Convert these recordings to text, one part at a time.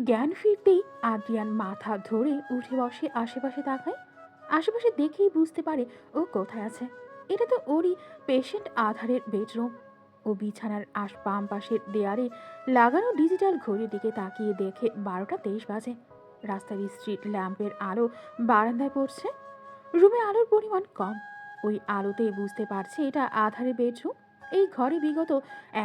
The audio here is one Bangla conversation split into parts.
জ্ঞান ফিরতেই আদ্রিয়ান মাথা ধরে উঠে বসে, আশেপাশে তাকায়। আশেপাশে দেখেই বুঝতে পারে ও কোথায় আছে। এটা তো ওরই পেশেন্ট আধারের বেডরুম। ও বিছানার বাম পাশের দেয়ালে লাগানো ডিজিটাল ঘড়ির দিকে তাকিয়ে দেখে 12টা 23 বাজে। রাস্তার স্ট্রিট ল্যাম্পের আলো বারান্দায় পড়ছে। রুমে আলোর পরিমাণ কম। ওই আলোতেই বুঝতে পারছে এটা আধারের বেডরুম। এই ঘরে বিগত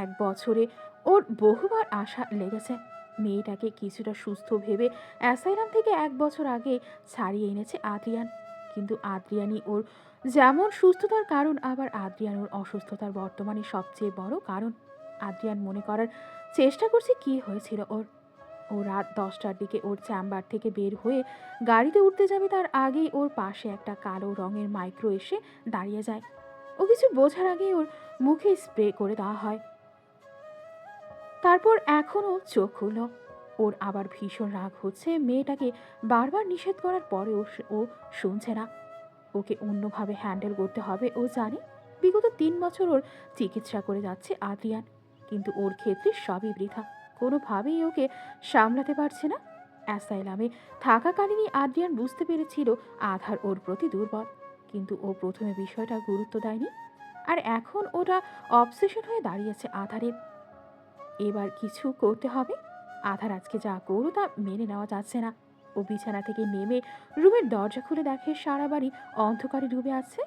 1 বছরে ওর বহুবার আশা লেগেছে। মেয়েটাকে কিছুটা সুস্থ ভেবে অ্যাসাইলাম থেকে 1 বছর আগে ছাড়িয়ে এনেছে আদ্রিয়ান। কিন্তু আদ্রিয়ানই ওর যেমন সুস্থতার কারণ, আবার আদ্রিয়ান ওর অসুস্থতার বর্তমানে সবচেয়ে বড় কারণ। আদ্রিয়ান মনে করার চেষ্টা করছে কি হয়েছিল ওর। ও রাত 10টার দিকে ওর চেম্বার থেকে বের হয়ে গাড়িতে উঠতে যাবে, তার আগেই ওর পাশে একটা কালো রঙের মাইক্রো এসে দাঁড়িয়ে যায়। ও কিছু বোঝার আগেই ওর মুখে স্প্রে করে দেওয়া হয়। তারপর এখনও চোখ খুলল। ওর আবার ভীষণ রাগ হচ্ছে। মেয়েটাকে বারবার নিষেধ করার পরেও ও শুনছে না। ওকে অন্যভাবে হ্যান্ডেল করতে হবে। ও জানে বিগত 3 বছর ওর চিকিৎসা করে যাচ্ছে আদ্রিয়ান, কিন্তু ওর ক্ষেত্রে সবই বৃথা। কোনোভাবেই ওকে সামলাতে পারছে না। অ্যাসাইলামে থাকাকালীনই আদ্রিয়ান বুঝতে পেরেছিল আধার ওর প্রতি দুর্বল, কিন্তু ও প্রথমে বিষয়টা গুরুত্ব দেয়নি। আর এখন ওটা অবসেশন হয়ে দাঁড়িয়েছে আধারের। এবার কিছু করতে হবে। আধার আজকে যা করো তা মেনে নেওয়া যাচ্ছে না। ও বিছানা থেকে নেমে রুমের দরজা খুলে দেখে সারা বাড়ি অন্ধকারে ডুবে আছে।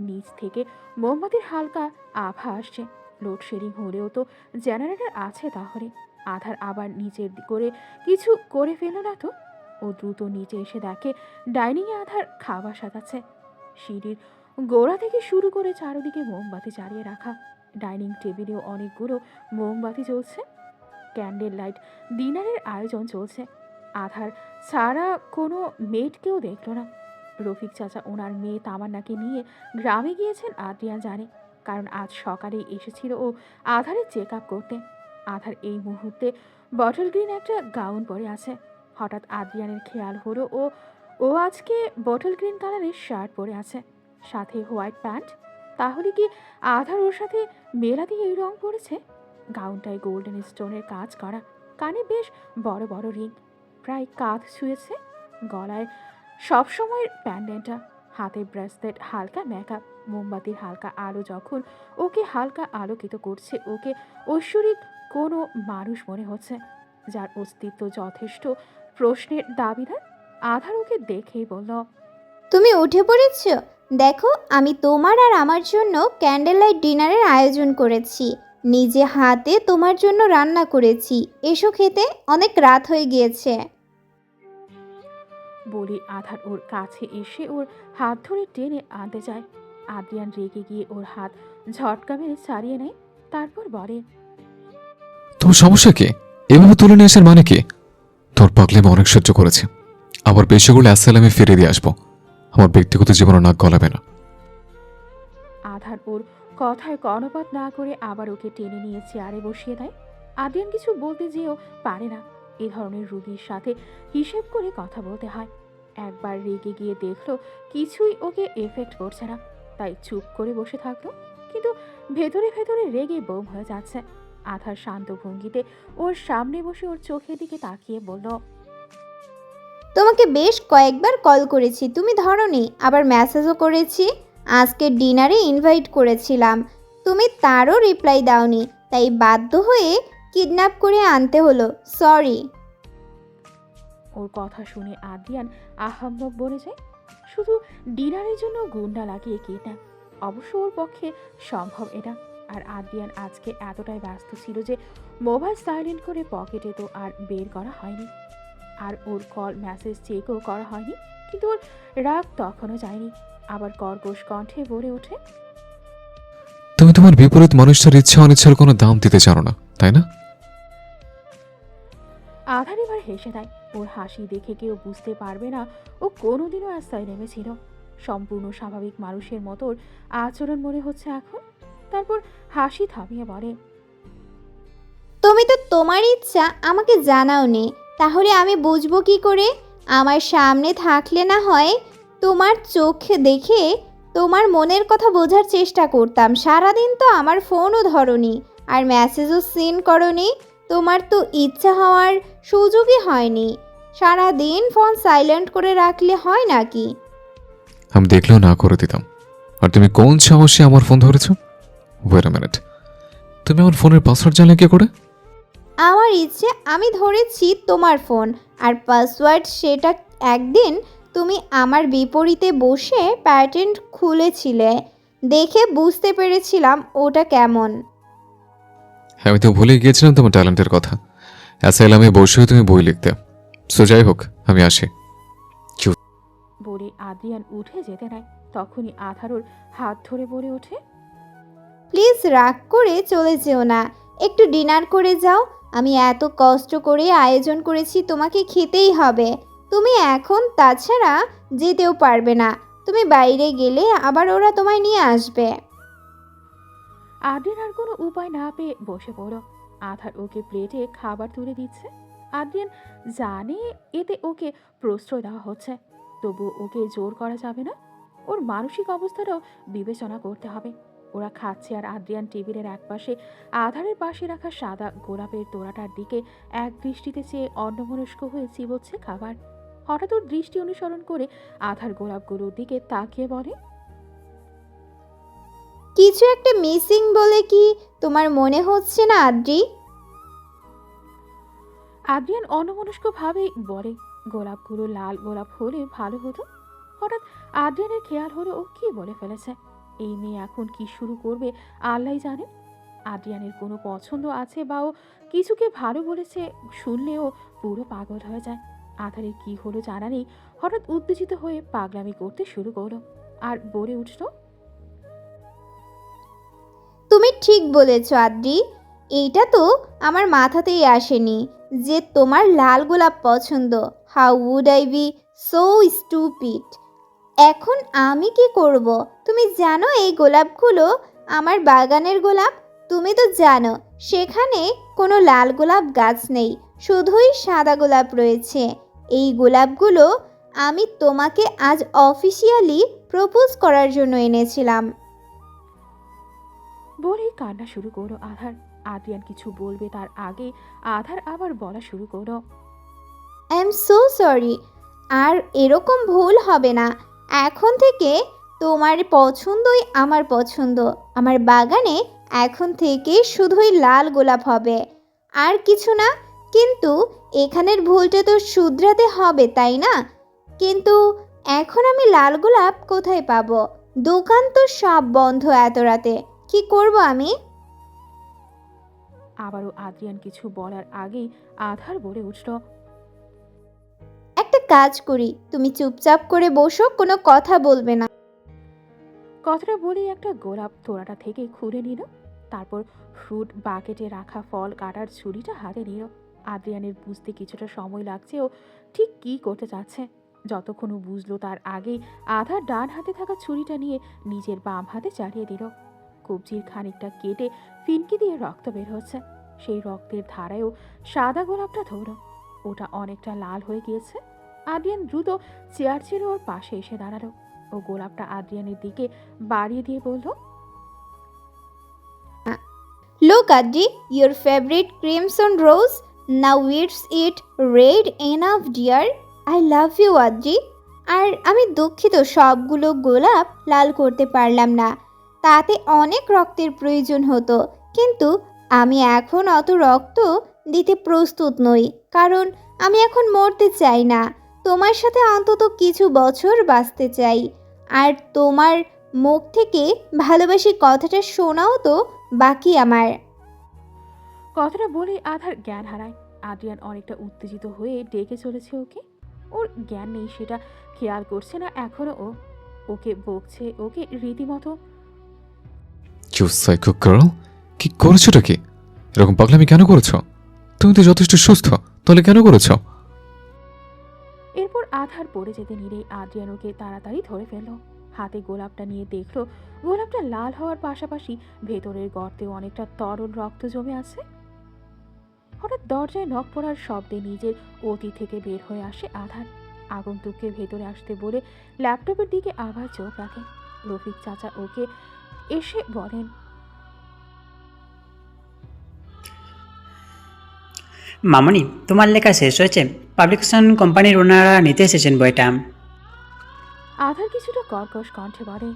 নিচ থেকে মোমবাতির হালকা আভা আসছে। লোডশেডিং হলেও তো জেনারেটর আছে তাহলে। আধার আবার নিচের করে কিছু করে ফেলো না তো। ও দ্রুত নিচে এসে দেখে ডাইনিংয়ে আধার খাবার সাজাচ্ছে। সিঁড়ির গোড়া থেকে শুরু করে চারদিকে মোমবাতি জ্বালিয়ে রাখা। ডাইনিং টেবিলেও অনেকগুলো মোমবাতি জ্বলছে। ক্যান্ডেল লাইট ডিনারের আয়োজন চলছে। আধার ছাড়া কোনো মেয়েটকেও দেখল না। রফিক চাচা ওনার মেয়ে তামান্নাকে নিয়ে গ্রামে গিয়েছেন আদ্রিয়ান জানে, কারণ আজ সকালেই এসেছিল ও আধারের চেক আপ করতে। আধার এই মুহূর্তে বটল গ্রিন একটা গাউন পরে আছে। হঠাৎ আদ্রিয়ানের খেয়াল হলো ও ও আজকে বটল গ্রিন কালারের শার্ট পরে আছে, সাথে হোয়াইট প্যান্ট। তাহলে কি আধার ওর সাথে মেলা দিয়ে এই রং পরেছে? গাউনটায় গোল্ডেন স্টোনের কাজ করা, কানে বেশ বড় বড় রিং, প্রায় কাঁধ ছুঁয়েছে। গলায় সবসময়ের প্যান্ডেন্টটা, হাতে ব্রেসলেট, হালকা মেকআপ। মোমবাতির হালকা আলো যখন ওকে হালকা আলোকিত করছে, ওকে ঐশ্বরিক কোনো মানুষ মনে হচ্ছে, যার অস্তিত্ব যথেষ্ট প্রশ্নের দাবিদার। আধার ওকে দেখেই বলল, তুমি উঠে পড়েছ? দেখো, আমি তোমার আর আমার জন্য ক্যান্ডেল লাইট ডিনারের আয়োজন করেছি। নিজে হাতে তোমার জন্য রান্না করেছি, এসো খেতে, অনেক রাত হয়ে গিয়েছে। বলে আধার ওর কাছে এসে ওর হাত ধরে টেনে আনতে যায়। আদ্রিয়ান রেগে গিয়ে ওর হাত ঝটকা মেরে ছাড়িয়ে নেয়। তারপর বলে, তোমার সমস্যা কি? এভাবে তুলে নিয়ে আসার মানে কি? তোর পাগলামি অনেক সহ্য করেছে, আবার বেশি করলে অ্যাসাইলামে ফিরে দিয়ে আসবো। আমার ব্যক্তিগত জীবনে নাক গলাবে না। আধার ওর কথায় কর্ণপাত না করে আবার ওকে টেনে নিয়ে চেয়ারে বসিয়ে দেয়। আদ্রিয়ান কিছু বলতে যেও পারে না। এ ধরনের রুগীর সাথে হিসেব করে কথা বলতে হয়। একবার রেগে গিয়ে দেখলো কিছুই ওকে এফেক্ট করছে না, তাই চুপ করে বসে থাকলো। কিন্তু ভেতরে ভেতরে রেগে বোম হয়ে যাচ্ছে। আধার শান্ত ভঙ্গিতে ওর সামনে বসে ওর চোখের দিকে তাকিয়ে বলল, তোমাকে বেশ কয়েকবার কল করেছি, তুমি ধরোনি, আবার মেসেজও করেছি। আজকে ডিনারে ইনভাইট করেছিলাম, তুমি তারও রিপ্লাই দাওনি, তাই বাধ্য হয়ে কিডন্যাপ করে আনতে হলো, সরি। ওর কথা শুনে আদ্রিয়ান আহাম্মক বনে যায়। শুধু ডিনারের জন্য গুন্ডা লাগিয়ে কিডন্যাপ, অবশ্য ওর পক্ষে সম্ভব এটা। আর আদ্রিয়ান আজকে এতটাই ব্যস্ত ছিল যে মোবাইল সাইলেন্ট করে পকেটে তো আর বের করা হয়নি। আর ওর কল মেসেজ চেকও করা হয়নি। কিন্তু ওর রাগ তখনও যায়নি। আবার কর্কশ কণ্ঠে বলে ওঠে, তুমি তোমার বিপরীত মানুষটার ইচ্ছা অনিচ্ছার কোনো দাম দিতে জানো না, তাই না? আধার এবার হেসে দেয়। ওর হাসি দেখে কেউ বুঝতে পারবে না ও কোনোদিনও রাস্তায় নেমেছিল। সম্পূর্ণ স্বাভাবিক মানুষের মতো ওর আচরণ মনে হচ্ছে এখন। তারপর হাসি থামিয়ে বলে, তুমি তো তোমার ইচ্ছা আমাকে জানাওনি, তাহলে আমি বুঝবো কি করে? আমার সামনে থাকলে না হয় তোমার চোখে দেখে তোমার মনের কথা বোঝার চেষ্টা করতাম। সারাদিন তো আমার ফোনও ধরনি আর মেসেজও সিন করনি। তোমার তো ইচ্ছা হওয়ার সুযোগই হয়নি। সারাদিন ফোন সাইলেন্ট করে রাখলে হয় নাকি? আমি দেখলেও না করে দিতাম। আর তুমি কোন সাহসে আমার ফোন ধরেছ? ওয়েট আ মিনিট, তুমি আমার ফোনের পাসওয়ার্ড জানলে কি করে? আমার ইচ্ছে আমি ধরেছি তোমার ফোন, আর পাসওয়ার্ড সেটা একদিন তুমি আমার বিপরীতে বসে প্যাটার্ন খুলেছিলে, দেখে বুঝতে পেরেছিলাম ওটা কেমন। আমি তো ভুলে গিয়েছিলাম তোমার ট্যালেন্টের কথা। অ্যাসাইলামে বসেও তুমি বই লিখতে। সো যাই হোক, আমি আসি। বলে আদ্রিয়ান উঠে যেতে নেয়। তখনই আধার হাত ধরে বলে ওঠে, প্লিজ রাগ করে চলে যেও না, একটু ডিনার করে যাও। আমি এত কষ্ট করে আয়োজন করেছি, তোমাকে খেতেই হবে। তুমি এখন তাছাড়া যেতেও পারবে না, তুমি বাইরে গেলে আবার ওরা তোমায় নিয়ে আসবে। আদ্রিয়ান আর কোনো উপায় না পেয়ে বসে পড়ল। আধার ওকে প্লেটে খাবার তুলে দিচ্ছে। আদ্রিয়ান জানে এতে ওকে প্রশ্রয় দেওয়া হচ্ছে, তবু ওকে জোর করা যাবে না। ওর মানসিক অবস্থাটাও বিবেচনা করতে হবে। ওরা খাচ্ছে আর আদ্রিয়ান টেবিলের একপাশে আধারের পাশে রাখা সাদা গোলাপের তোড়াটার দিকে এক দৃষ্টিতে চেয়ে অন্যমনস্ক হয়ে চিবোচ্ছে খাবার। হঠাৎ ওর দৃষ্টি অনুসরণ করে আধার গোলাপগুলোর দিকে তাকিয়ে বলে, কিছু একটা মিসিং বলে কি তোমার মনে হচ্ছে না আদ্রি? আদ্রিয়ান অন্যমনস্কভাবেই বলে, গোলাপগুলো লাল গোলাপ হলে ভালো হতো। হঠাৎ আদ্রিয়ানের খেয়াল হলো ও কি বলে ফেলেছে। এই মেয়ে এখন কি শুরু করবে আল্লাহ জানে। আদ্রিয়ানের কোনো পছন্দ আছে বা ও কিছুকে ভালো বলেছে শুনলে ও পুরো পাগল হয়ে যায়। আধারের কি হলো জানা নেই, হঠাৎ উত্তেজিত হয়ে পাগলামি করতে শুরু করলো আর বলে উঠল, তুমি ঠিক বলেছ আদ্রি, এইটা তো আমার মাথাতেই আসেনি যে তোমার লাল গোলাপ পছন্দ। How would I be so stupid. এখন আমি কি করব? তুমি জানো এই গোলাপগুলো আমার বাগানের গোলাপ। তুমি তো জানো সেখানে কোনো লাল গোলাপ গাছ নেই, শুধুই সাদা গোলাপ রয়েছে। এই গোলাপগুলো আমি তোমাকে আজ অফিসিয়ালি প্রপোজ করার জন্য এনেছিলাম। বলেই কান্না শুরু করলো আধার। আদ্রিয়ান কিছু বলবে তার আগে আধার আবার বলা শুরু করলো, আই এম সো সরি, আর এরকম ভুল হবে না। এখন থেকে তোমার পছন্দই আমার পছন্দ। আমার বাগানে এখন থেকে শুধুই লাল গোলাপ হবে, আর কিছু না। কিন্তু এখানের ভুলটা তো শুধরাতে হবে, তাই না? কিন্তু এখন আমি লাল গোলাপ কোথায় পাবো? দোকান তো সব বন্ধ এত রাতে, কি করব আমি? আবারও আদ্রিয়ান কিছু বলার আগেই আধার বলে উঠল, একটা কাজ করি, তুমি চুপচাপ করে বসো, কোনো কথা বলবে না। কথাটা বলেই একটা গোলাপ তোড়াটা থেকে খুলে নিল। তারপর ফ্রুট বাকেটে রাখা ফল কাটার ছুরিটা হাতে নিল। আদ্রিয়ানের বুঝতে কিছুটা সময় লাগছে ও ঠিক কী করতে চাচ্ছে। যতক্ষণ ও বুঝলো তার আগেই আধার ডান হাতে থাকা ছুরিটা নিয়ে নিজের বাম হাতে চালিয়ে দিল। কবজির খানিকটা কেটে ফিনকি দিয়ে রক্ত বের হচ্ছে। সেই রক্তের ধারায়ও সাদা গোলাপটা ধরল। ওটা অনেকটা লাল হয়ে গিয়েছে। আদ্রিয়ান দ্রুত চেয়ার ছেড়ে ওর পাশে এসে দাঁড়ালো। ও গোলাপটা আদ্রিয়ানের দিকে বাড়িয়ে দিয়ে বলল, Look, Adri, your favorite crimson rose. Now it's it red enough, dear. I love you, Adri. আর আমি দুঃখিত সবগুলো গোলাপ লাল করতে পারলাম না, তাতে অনেক রক্তের প্রয়োজন হতো। কিন্তু আমি এখন অত রক্ত দিতে প্রস্তুত নই, কারণ আমি এখন মরতে চাই না। তোমার সাথে অন্তত কিছু বছর বাঁচতে চাই। আর তোমার মুখ থেকে ভালোবাসি কথাটা শোনাও তো বাকি আমার। কথাটা বলেই আধার জ্ঞান হারায়। আদ্রিয়ান অনেকটা উত্তেজিত হয়ে ডেকে চলেছে ওকে। ওর জ্ঞান নেই সেটা খেয়াল করছে না এখনো ও। ওকে বকছে, ওকে রীতিমতো। ইউ সাইকো গার্ল, কি করেছোটা কি? এরকম পাগলামি কেন করেছো? তুমি তো যথেষ্ট সুস্থ, তাহলে কেন করেছো? এরপর আধার পড়ে যেতে নিলেই আদ্রিয়ান ওকে তাড়াতাড়ি ধরে ফেলল। হাতে গোলাপটা নিয়ে দেখলো গোলাপটা লাল হওয়ার পাশাপাশি ভেতরের গর্তেও অনেকটা তরল রক্ত জমে আছে। হঠাৎ দরজায় নক পড়ার শব্দে নিজের অতীত থেকে বের হয়ে আসে আধার। আগন্তুককে ভেতরে আসতে বলে ল্যাপটপের দিকে আবার চোখ রাখে। রফিক চাচা ওকে এসে বলেন, মামনি, তোমার লেখা শেষ হয়েছে, পাবলিকেশন কোম্পানির ওনারা নিতে এসেছেন বইটা। আধার কিছুটা কর্কশ কণ্ঠে বলে।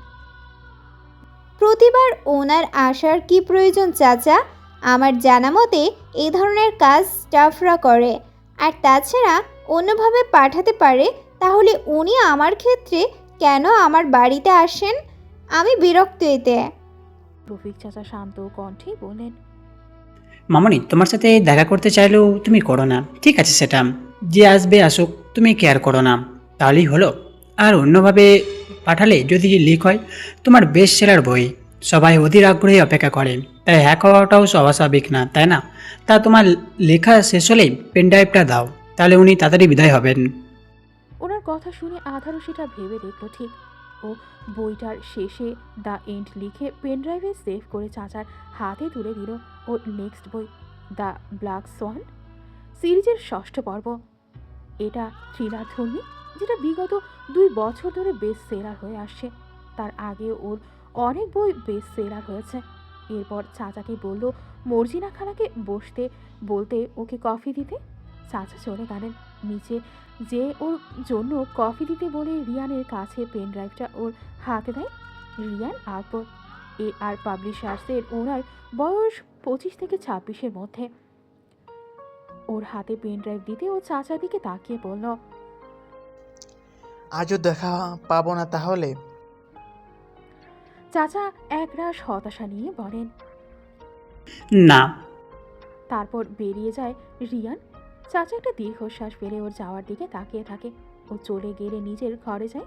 প্রতিবার ওনার আসার কি প্রয়োজন চাচা? আমার জানা মতে এ ধরনের কাজ স্টাফরা করে, আর তাছাড়া অন্যভাবে পাঠাতে পারে। তাহলে উনি আমার ক্ষেত্রে কেন আমার বাড়িতে আসেন? আমি বিরক্ত এতে। রফিক চাচা শান্ত কণ্ঠেই বললেন। মামনি, তোমার সাথে দেখা করতে চাইলেও তুমি করো না, ঠিক আছে সেটা, যে আসবে আসুক, তুমি কেয়ার করো না, তাহলেই হলো। আর অন্যভাবে পাঠালে যদি লিক হয়, তোমার বেস্ট সেলার বই, সবাই অধীর আগ্রহে অপেক্ষা করে, তাই হ্যাক হওয়াটাও অস্বাভাবিক না, তাই না? তা তোমার লেখা শেষ হলেই পেন ড্রাইভটা দাও, তাহলে উনি তাড়াতাড়ি বিদায় হবেন। ওনার কথা শুনে আধারও সেটা ভেবে দেখল ঠিক। ও বইটার শেষে দ্য এন্ড লিখে পেনড্রাইভে সেভ করে চাচার হাতে তুলে দিল ওর নেক্সট বই, দ্য ব্ল্যাক সোয়ান সিরিজের ষষ্ঠ পর্ব। এটা থ্রিলার ধর্মী, যেটা বিগত 2 বছর ধরে বেস্ট সেলার হয়ে আসছে। তার আগে ওর অনেক বই বেস্ট সেলার হয়েছে। এরপর চাচাকে বলল মর্জিনা খালাকে বসতে বলতে ওকে কফি দিতে। চাচা চলে গেলেন নিচে, যে ওর জন্য কফি দিতে বলে রিয়ানের কাছে পেন ড্রাইভটা ওর হাতে দেয়। রিয়ান আকবর, আর পাবলিশার্সের ওনার বয়স 25 থেকে 26-এর মধ্যে। ওর হাতে পেন ড্রাইভ দিতে ও চাচার দিকে তাকিয়ে বলল, আজও দেখা পাবো না তাহলে? চাচা একরাশ হতাশা নিয়ে বলেন। না। তারপর বেরিয়ে যায় রিয়ান। চাচা একটা দীর্ঘশ্বাস ফেলে ওর যাওয়ার দিকে তাকিয়ে থাকে। ও চলে গেলে নিজের ঘরে যায়।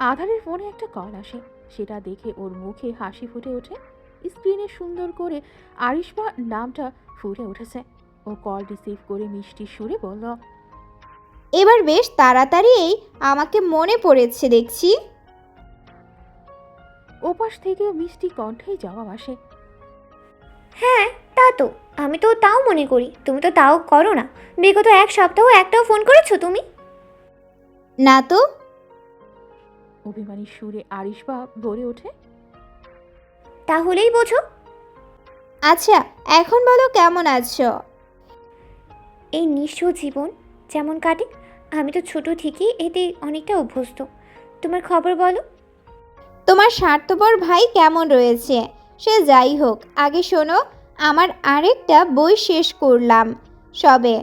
আধারের ফোনে একটা কল আসে, সেটা দেখে ওর মুখে হাসি ফুটে ওঠে। স্ক্রিনে সুন্দর করে আরিশবা নামটা ফুটে উঠেছে। ও কল রিসিভ করে মিষ্টি সুরে বলল, এবার বেশ তাড়াতাড়ি আমাকে মনে পড়েছে দেখছি। ওপাশ থেকেও মিষ্টি কণ্ঠেই জবাব আসে। হ্যাঁ, তা তো আমি তো তাও মনে করি, তুমি তো তাও করো না। বিগত 1 সপ্তাহ একটাও ফোন করেছো তুমি? না তো। অভিমানী সুরে আরিশবা বলে ওঠে। তাহলেই বোঝো। আচ্ছা, এখন বলো কেমন আছো? এই নিঃস্ব জীবন যেমন কাটে, আমি তো ছোট থেকেই এতে অনেকটা অভ্যস্ত। তোমার খবর বলো। তোমার স্বার্থপর ভাই কেমন রয়েছে? সে যাই হোক, আগে শোনো, আমার আরেকটা বই শেষ করলাম সবে।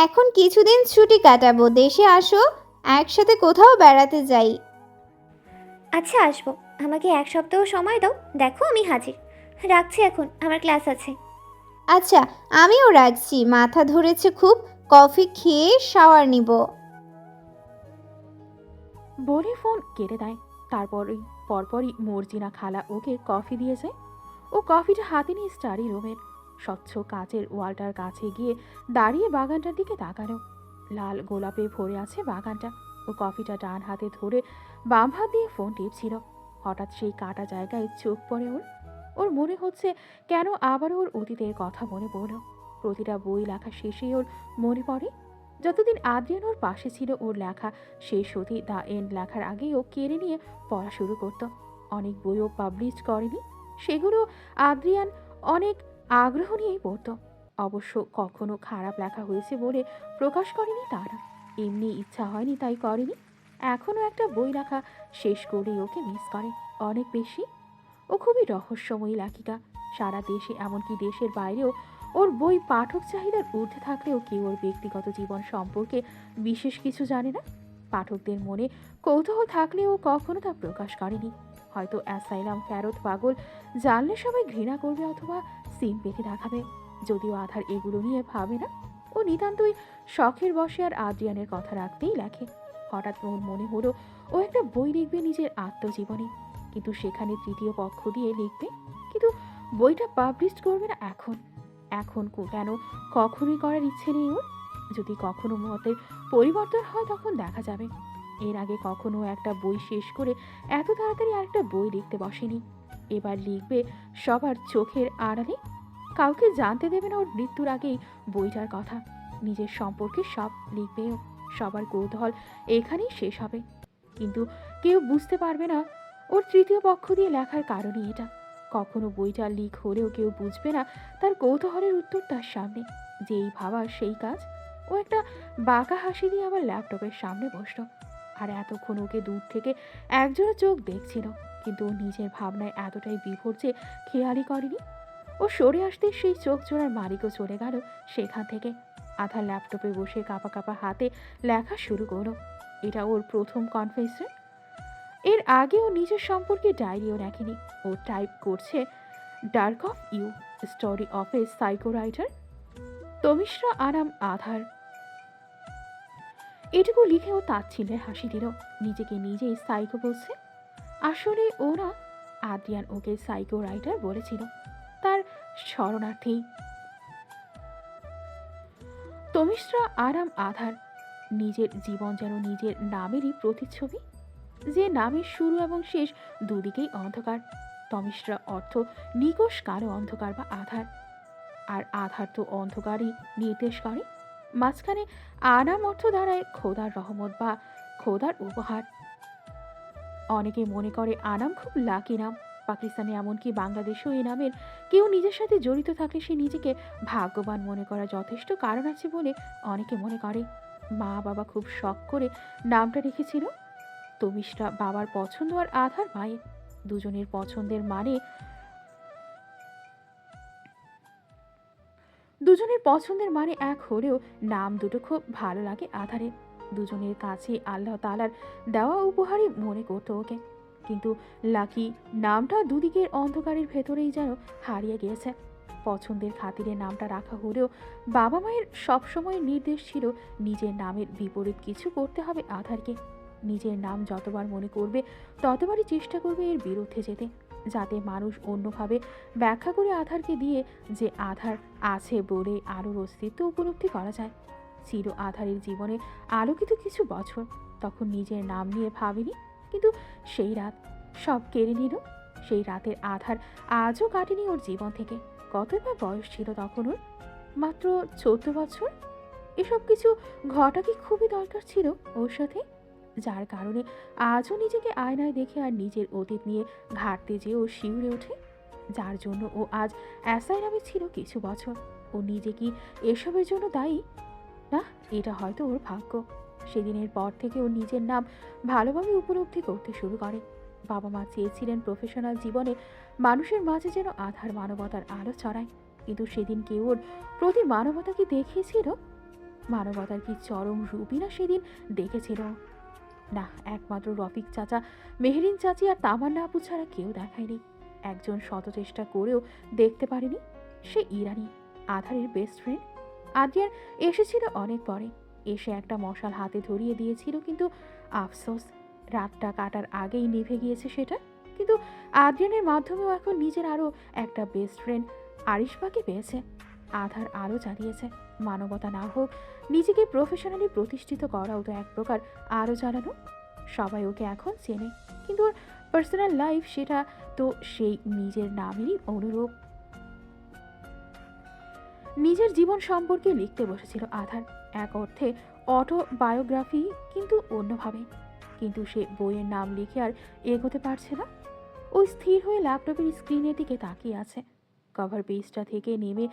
এখন কিছুদিন ছুটি কাটাবো, দেশে আসো, একসাথে কোথাও বেড়াতে যাই। আচ্ছা, আসবো। আমাকে 1 সপ্তাহ সময় দাও, দেখো আমি হাজির। রাখছি, এখন আমার ক্লাস আছে। আচ্ছা, আমিও রাখছি, মাথা ধরেছে খুব, কফি খেয়ে শাওয়ার নিব। বলে ফোন কেটে দেয়। পরপরই মর্জিনা খালা ওকে কফি দিয়ে যায়। ও কফিটা হাতে নিয়ে স্টাডি রুমের স্বচ্ছ কাচের ওয়ালটার কাছে গিয়ে দাঁড়িয়ে বাগানটার দিকে তাকালো। লাল গোলাপে ভরে আছে বাগানটা। ও কফিটা ডান হাতে ধরে বাম হাত দিয়ে ফোন টিপছিল। হঠাৎ সেই কাটা জায়গায় চোখ পড়ে ওর। ওর মনে হচ্ছে কেন আবারও ওর অতীতের কথা মনে পড়ল। প্রতিটা বই লেখা শেষেই ওর মনে পড়ে যতদিন আদ্রিয়ান ওর পাশে ছিল। ওর লেখা শেষ হতেই দ্য এন্ড লেখার আগেই ও কেড়ে নিয়ে পড়া শুরু করত। অনেক বইও পাবলিশ করেনি, সেগুলো আদ্রিয়ান অনেক আগ্রহ নিয়েই পড়ত। অবশ্য কখনো খারাপ লেখা হয়েছে বলে প্রকাশ করেনি তারা, এমনি ইচ্ছা হয়নি তাই করেনি। এখনও একটা বই লেখা শেষ করেই ওকে মিস করে অনেক বেশি। ও খুবই রহস্যময়ী লেখিকা। সারা দেশে এমনকি দেশের বাইরেও ওর বই পাঠক চাহিদার ঊর্ধ্বে থাকলেও কেউ ওর ব্যক্তিগত জীবন সম্পর্কে বিশেষ কিছু জানে না। পাঠকদের মনে কৌতূহল থাকলেও কখনো তা প্রকাশ করেনি। হয়তো অ্যাসাইলাম ফেরত পাগল জানলে সবাই ঘৃণা করবে অথবা সিম্পেথি দেখাবে। যদিও আধার এগুলো নিয়ে ভাবে না, ও নিতান্তই শখের বসে আর আদ্রিয়ানের কথা রাখতেই লেখে। হঠাৎ ওর মনে হলো ও একটা বই লিখবে নিজের আত্মজীবনী, কিন্তু সেখানে তৃতীয় পক্ষ দিয়ে লিখবে। কিন্তু বইটা পাবলিশ করবে না এখন। এখন কেন, কখনোই করার ইচ্ছে নেই ওর। যদি কখনো মতের পরিবর্তন হয় তখন দেখা যাবে। এর আগে কখনো একটা বই শেষ করে এত তাড়াতাড়ি আরেকটা বই লিখতে বসেনি। এবার লিখবে সবার চোখের আড়ালে, কাউকে জানতে দেবে না ওর মৃত্যুর আগেই বইটার কথা। নিজের সম্পর্কে সব লিখবে ও। সবার কৌতূহল এখানেই শেষ হবে, কিন্তু কেউ বুঝতে পারবে না ওর তৃতীয় পক্ষ দিয়ে লেখার কারণই এটা। কখনো বইটা লিক হলেও কেউ বুঝবে না তার কৌতূহলের উত্তর তার সামনে। যেই ভাবা সেই কাজ। ও একটা বাঁকা হাসি দিয়ে আবার ল্যাপটপের সামনে বসলো। আর এতক্ষণ ওকে দূর থেকে একজোড়া চোখ দেখছিল, কিন্তু ও নিজের ভাবনায় এতটাই বিভোর যে খেয়ালই করেনি। ও সরে আসতে সেই চোখ জোড়ার মালিকও চলে গেল সেখান থেকে। আধার ল্যাপটপে বসে কাঁপা কাঁপা হাতে লেখা শুরু করলো। এটা ওর প্রথম কনফেশন। এর আগে ও নিজের সম্পর্কে ডায়েরিও লেখেনি। ও টাইপ করছে dark of you, story of a psycho writer তমিশ্রা আরাম আধার। এটুকু লিখে ও তাচ্ছিল্যের হাসি দিল। নিজেকে নিজেই সাইকো বলছে। আসলে ও না, আদ্রিয়ান ওকে সাইকো রাইটার বলেছিল তার শরণার্থী। তমিশ্রা আরাম আধার। নিজের জীবন যেন নিজের নামেরই প্রতিচ্ছবি, যে নামের শুরু এবং শেষ দুদিকেই অন্ধকার। তমিশ্রা অর্থ নিকষ কালো অন্ধকার বা আধার, আর আধার তো অন্ধকারই নির্দেশ করে। মাঝখানে আনাম অর্থ দাঁড়ায় খোদার রহমত বা খোদার উপহার। অনেকে মনে করে আনাম খুব লাকি নাম। পাকিস্তানে এমনকি বাংলাদেশেও এই নামের কেউ নিজের সাথে জড়িত থাকলে সে নিজেকে ভাগ্যবান মনে করা যথেষ্ট কারণ আছে বলে অনেকে মনে করে। মা বাবা খুব শখ করে নামটা রেখেছিল। তমিশ্রা বাবার পছন্দ আর আধার মায়ের। দুজনের পছন্দের মানে এক হলেও নাম দুটো খুব ভালো লাগে আধারের। দুজনের কাছে আল্লাহ তাআলার দেওয়া উপহারই মনে করতো ওকে। কিন্তু লাকি নামটা দুদিকের অন্ধকারের ভেতরেই যেন হারিয়ে গিয়েছে। পছন্দের খাতিরে নামটা রাখা হলেও বাবা মায়ের সবসময় নির্দেশ ছিল নিজের নামের বিপরীত কিছু করতে হবে আধারকে। নিজের নাম যতবার মনে করবে ততবারই চেষ্টা করবে এর বিরুদ্ধে যেতে, যাতে মানুষ অন্যভাবে ব্যাখ্যা করে আধারকে দিয়ে যে আধার আছে বলে আলোর অস্তিত্ব উপলব্ধি করা যায়। চির আধারের জীবনে আলোকিত কিছু বছর, তখন নিজের নাম নিয়ে ভাবিনি, কিন্তু সেই রাত সব কেড়ে নিল। সেই রাতের আধার আজও কাটেনি ওর জীবন থেকে। কতই বা বয়স ছিল তখন ওর? মাত্র 14 বছর। এসব কিছু ঘটা কি খুবই দরকার ছিল ওর সাথে? যার কারণে আজও নিজেকে আয়নায় দেখে আর নিজের অতীত নিয়ে ঘাটতে যেয়ে ও শিউরে ওঠে। যার জন্য ও আজ অ্যাসাইলামে ছিল কিছু বছর। ও নিজে কি এসবের জন্য দায়ী? না, এটা হয়তো ওর ভাগ্য। সেদিনের পর থেকে ও নিজের নাম ভালোভাবে উপলব্ধি করতে শুরু করে। বাবা মা চেয়েছিলেন প্রফেশনাল জীবনে মানুষের মাঝে যেন আধার মানবতার আলো ছড়ায়, কিন্তু সেদিন কেউ ওর প্রতি মানবতা কি দেখিয়েছিল? মানবতার কি চরম রূপই না সেদিন দেখেছিল? না, একমাত্র রফিক চাচা, মেহরিন চাচি আর তামান্না আপু ছাড়া কেউ দেখায়নি। একজন শত চেষ্টা করেও দেখতে পারেনি। সে ইরানি, আধারের বেস্ট ফ্রেন্ড। আদ্রিয়ান এসেছিল অনেক পরে, এসে একটা মশাল হাতে ধরিয়ে দিয়েছিল, কিন্তু আফসোস রাতটা কাটার আগেই নিভে গিয়েছে সেটা। কিন্তু আদ্রিয়ানের মাধ্যমেও এখন নিজের আরও একটা বেস্ট ফ্রেন্ড আরিশবাকে পেয়েছে। আধার আলো জ্বালিয়েছে। মানবতা না হোক, নিজেকে প্রফেশনালি প্রতিষ্ঠিত করাও তো এক প্রকার আলো জ্বালানো। সবাই ওকে এখন চেনে, কিন্তু ওর পার্সোনাল লাইফ সেটা তো সেই নিজের নামেরই অনুরূপ। নিজের জীবন সম্পর্কে লিখতে বসেছিল আধার, এক অর্থে অটোবায়োগ্রাফি, কিন্তু অন্যভাবে। কিন্তু সে বইয়ের নাম লিখে আর এগোতে পারছে না। ও স্থির হয়ে ল্যাপটপের স্ক্রিনের দিকে তাকিয়ে আছে। কভার পেজটা থেকে নেমে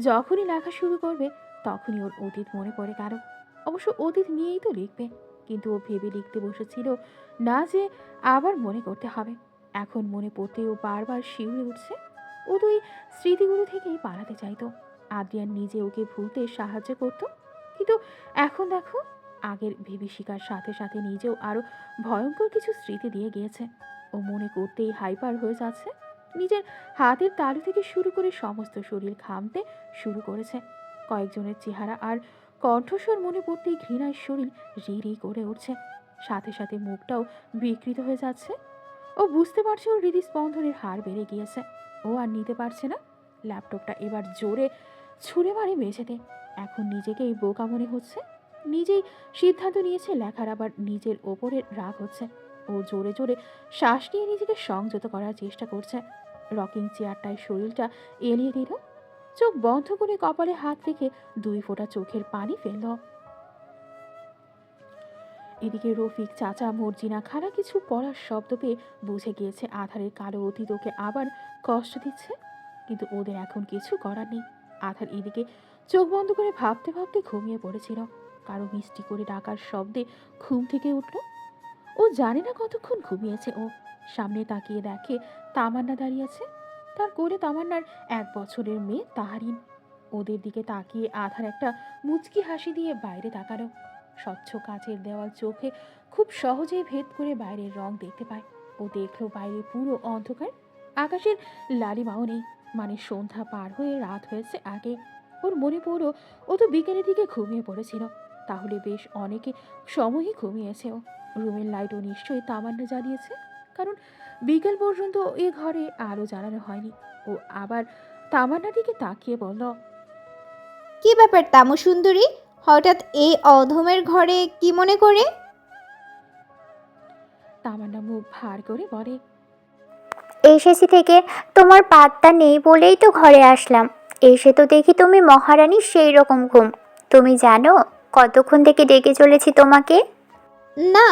যখনই লেখা শুরু করবে তখনই ওর অতীত মনে পড়ে গেল। অবশ্য অতীত নিয়েই তো লিখবে, কিন্তু ও ভেবে লিখতে বসেছিল না যে আবার মনে করতে হবে। এখন মনে পড়তেও বারবার শিউরে উঠছে। ও তো এই স্মৃতিগুলো থেকেই পালাতে চাইতো। আদ্রিয়ান নিজে ওকে ভুলতে সাহায্য করত, কিন্তু এখন দেখো, আগের বিভীষিকার সাথে সাথে নিজেও আরো ভয়ঙ্কর কিছু স্মৃতি দিয়ে গিয়েছে। ও মনে করতেই হাইপার হয়ে যাচ্ছে। নিজের হাতের তালু থেকে শুরু করে সমস্ত শরীর ঘামতে শুরু করেছে। কয়েকজনের চেহারা আর কণ্ঠস্বর মনে পড়তেই ঘৃণায় শরীর রি রি করে উঠছে। সাথে সাথে মুখটাও বিকৃত হয়ে যাচ্ছে। ও বুঝতে পারছে ওর হৃদস্পন্দনের হার বেড়ে গিয়েছে। ও আর নিতে পারছে না। ল্যাপটপটা এবার জোরে ছুঁড়ে মারে মেঝেতে। এখন নিজেকেই বোকা মনে হচ্ছে। নিজেই সিদ্ধান্ত নিয়েছে লেখার, আবার নিজের ওপরে রাগ হচ্ছে। ও জোরে জোরে শ্বাস নিয়ে নিজেকে সংযত করার চেষ্টা করছে। রকিং চেয়ারটায় শরীরটা এলিয়ে দিল। চোখ বন্ধ করে কপালে হাত রেখে 2 ফোঁটা চোখের পানি ফেলল। এদিকে রফিক চাচা, মর্জিনা খালা কিছু পড়ার শব্দ পেয়ে বুঝে গিয়েছে আধারের কালো অতীত ওকে আবার কষ্ট দিচ্ছে। কিন্তু ওদের এখন কিছু করার নেই। আধার এদিকে চোখ বন্ধ করে ভাবতে ভাবতে ঘুমিয়ে পড়েছিল। কারো মিষ্টি করে ডাকার শব্দে ঘুম থেকে উঠল। ও জানে না কতক্ষণ ঘুমিয়েছে। ও সামনে তাকিয়ে দেখে তামান্না দাঁড়িয়ে আছে। তার কোলে তামান্নার 1 বছরের মেয়ে তাহারিন। ওদের দিকে তাকিয়ে আধার একটা মুচকি হাসি দিয়ে বাইরে তাকালো। স্বচ্ছ কাচের দেওয়াল চোখে খুব সহজেই ভেদ করে বাইরের রং দেখতে পায়। ও দেখলো বাইরে পুরো অন্ধকার, আকাশের লালিমাও নেই, মানে সন্ধ্যা পার হয়ে রাত হয়েছে আগে। ওর মনে পড়লো ও তো বিকেলের দিকে ঘুমিয়ে পড়েছিল, তাহলে বেশ অনেকে সময়ই ঘুমিয়েছে। ও রুমের লাইটও নিশ্চয়ই তামান্না জ্বালিয়েছে, কারণ বিকেল পর্যন্ত এ ঘরে আলো জ্বালানো হয়নি। ও আবার তামান্নার দিকে তাকিয়ে বলল, কি ব্যাপার তামু সুন্দরী, হঠাৎ এই অধমের ঘরে কি মনে করে? তামান্না মুখ ভার করে বলে, এসেছি থেকে তোমার পাত্তা নেই বলেই তো ঘরে আসলাম। এসে তো দেখি তুমি মহারানীর সেই রকম ঘুম। তুমি জানো কতক্ষণ থেকে ডেকে চলেছি তোমাকে? না,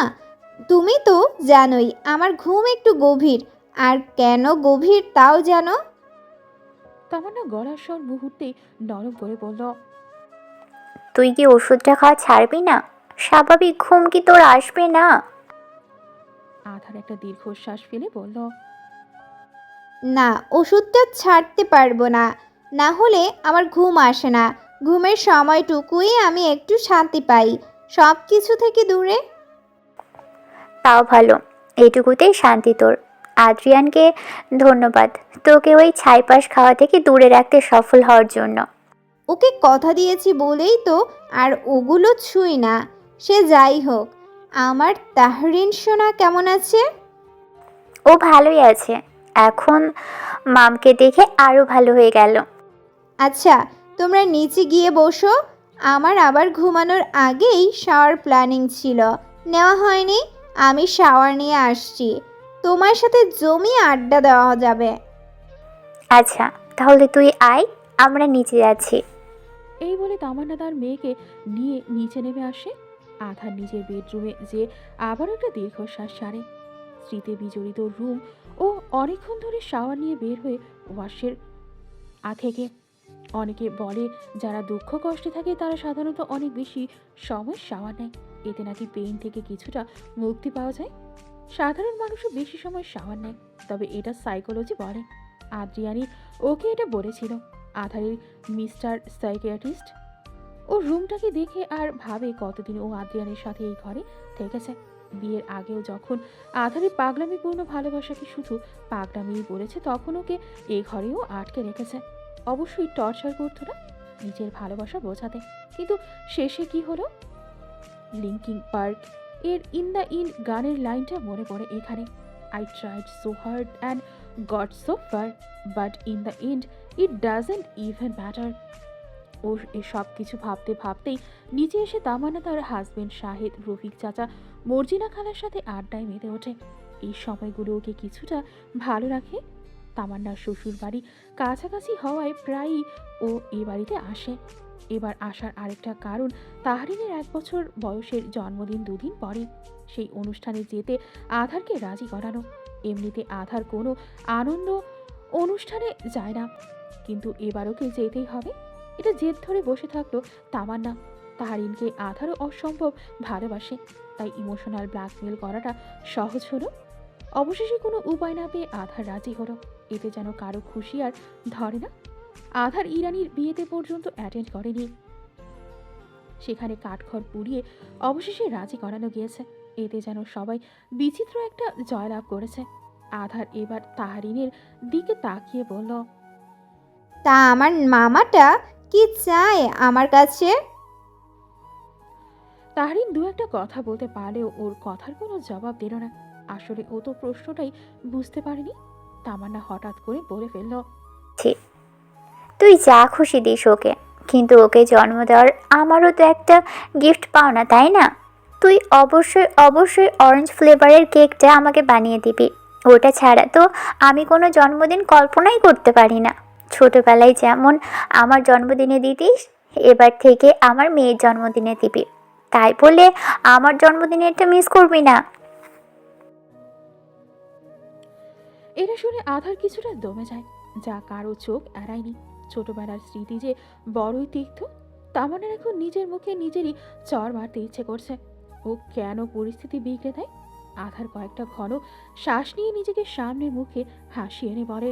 তুমি তো জানোই আমার ঘুম একটু গভীর, আর কেন গভীর তাও জানো। তামান্না গলার স্বর মুহূর্তেই নরম করে বলল, তুই কি ওষুধটা খাওয়া ছাড়বি না? স্বাভাবিক ঘুম কি তোর আসবে না? আধার একটা দীর্ঘশ্বাস ফেলে বলল, না, ওষুধটা ছাড়তে পারবো না, না হলে আমার ঘুম আসে না। ঘুমের সময়টুকুই আমি একটু শান্তি পাই সব কিছু থেকে দূরে। তাও ভালো, এইটুকুতেই শান্তি তোর। আদ্রিয়ানকে ধন্যবাদ তোকে ওই ছাইপাশ খাওয়া থেকে দূরে রাখতে সফল হওয়ার জন্য। ওকে কথা দিয়েছি বলেই তো আর ওগুলো ছুঁই না। সে যাই হোক, আমার তাহরিন সোনা কেমন আছে? ও ভালোই আছে, এখন মামকে দেখে আরও ভালো হয়ে গেল। আচ্ছা, তোমরা নিচে গিয়ে বসো। আমার আবার ঘুমানোর আগেই শাওয়ার প্ল্যানিং ছিল, নেওয়া হয়নি। আমি শাওয়ার নিয়ে আসছি, তোমার সাথে জমিয়ে আড্ডা দেওয়া যাবে। আচ্ছা তাহলে তুই আয়, আমরা নিচে যাচ্ছি। এই বলে তামান্না তার মেয়েকে নিয়ে নিচে নেমে আসে। আধার নিজের বেডরুমে যে আবার একটা দীর্ঘশ্বাস ছাড়ে। স্মৃতি বিজড়িত রুম। ও অনেকক্ষণ ধরে শাওয়ার নিয়ে বের হয়ে ওয়াশের থেকে। অনেকে বলে যারা দুঃখ কষ্টে থাকে তারা সাধারণত অনেক বেশি সময় শাওয়ার নেয়, এতে নাকি পেইন থেকে কিছুটা মুক্তি পাওয়া যায়। সাধারণ মানুষও বেশি সময় শাওয়ার নেয়, তবে এটা সাইকোলজি বলে। আদ্রিয়ানি ওকে এটা বলেছিল। আধারের মিস্টার সাইকিয়াট্রিস্ট ও রুমটাকে দেখে আর ভাবে কতদিন ও আদ্রিয়ানের সাথে এই ঘরে থেকেছে। বিয়ের আগেও যখন আধারের পাগলামিপূর্ণ ভালোবাসাকে শুধু পাগলামিই বলেছে, তখন ওকে এই ঘরেও আটকে রেখেছে। অবশ্যই টর্চার করতো না, নিজের ভালোবাসা বোঝাতে। কিন্তু শেষে কি হলো? লিঙ্কিং পার্ক এর ইন দ্য ইন গানের লাইনটা মনে পড়ে এখানে। I tried so hard and got so far, but in the end it doesn't even matter. ওর এসব কিছু ভাবতে ভাবতেই নিচে এসে তামান্না তার হাজবেন্ড শাহেদ, রফিক চাচা, মর্জিনা খালার সাথে আড্ডায় মেতে ওঠে। এই সময়গুলো ওকে কিছুটা ভালো রাখে। তামান্নার শ্বশুর বাড়ি কাছাকাছি হওয়ায় প্রায়ই ও এ বাড়িতে আসে। এবার আসার আরেকটা কারণ তাহরিনের 1 বছর বয়সের জন্মদিন দুদিন পরে। সেই অনুষ্ঠানে যেতে আধারকে রাজি করানো। এমনিতে আধার কোনো আনন্দ অনুষ্ঠানে যায় না, কিন্তু এবার ওকে যেতেই হবে। এটা জেদ ধরে বসে থাকলো তামান্না। তাহরিনকে আধারও অসম্ভব ভালোবাসে, তাই ইমোশনাল ব্ল্যাকমেল করাটা সহজ হলো। অবশেষে কোনো উপায় না পেয়ে আধার রাজি হলো। এতে যেন কারো খুশি আর ধরে না। আধার ইরানির বিয়েতে পর্যন্ত অ্যাটেন্ড করেনি, সেখানে কাঠখড় পুড়িয়ে অবশেষে রাজি করানো গিয়েছে। এতে যেন সবাই বিচিত্র একটা জয়লাভ করেছে। আধার এবার তাহরিনের দিকে তাকিয়ে বলল, তা আমার মামাটা কি চায় আমার কাছে? তাহরিন দু একটা কথা বলতে পারলেও ওর কথার কোনো জবাব দিল না। আসলে ও তো প্রশ্নটাই বুঝতে পারেনি। তামান্না হঠাৎ করে বলে ফেলল, তুই যা খুশি দিস ওকে, কিন্তু ওকে জন্ম দেওয়ার আমারও তো একটা গিফট পাও না, তাই না? তুই অবশ্যই অবশ্যই অরেঞ্জ ফ্লেভারের কেকটা আমাকে বানিয়ে দিবি। ওটা ছাড়া তো আমি কোনো জন্মদিন কল্পনাই করতে পারি না। ছোটোবেলায় যেমন আমার জন্মদিনে দিতিস, এবার থেকে আমার মেয়ের জন্মদিনে দিবি। তাই বলে আমার জন্মদিনে এটা মিস করবি না। এটা শুনে আধার কিছুটা দমে যায়, যা কারো চোখ এড়ায়নি। ছোটবেলার স্মৃতি যে বড়ই তিক্ত। তামান্নার এখন নিজের মুখে নিজেরই চর মারতে ইচ্ছে করছে। ও কেন পরিস্থিতি বিগড়ে দেয়? আধার কয়েকটা ঘন শ্বাস নিয়ে নিজেকে সামনের মুখে হাসি এনে বলে,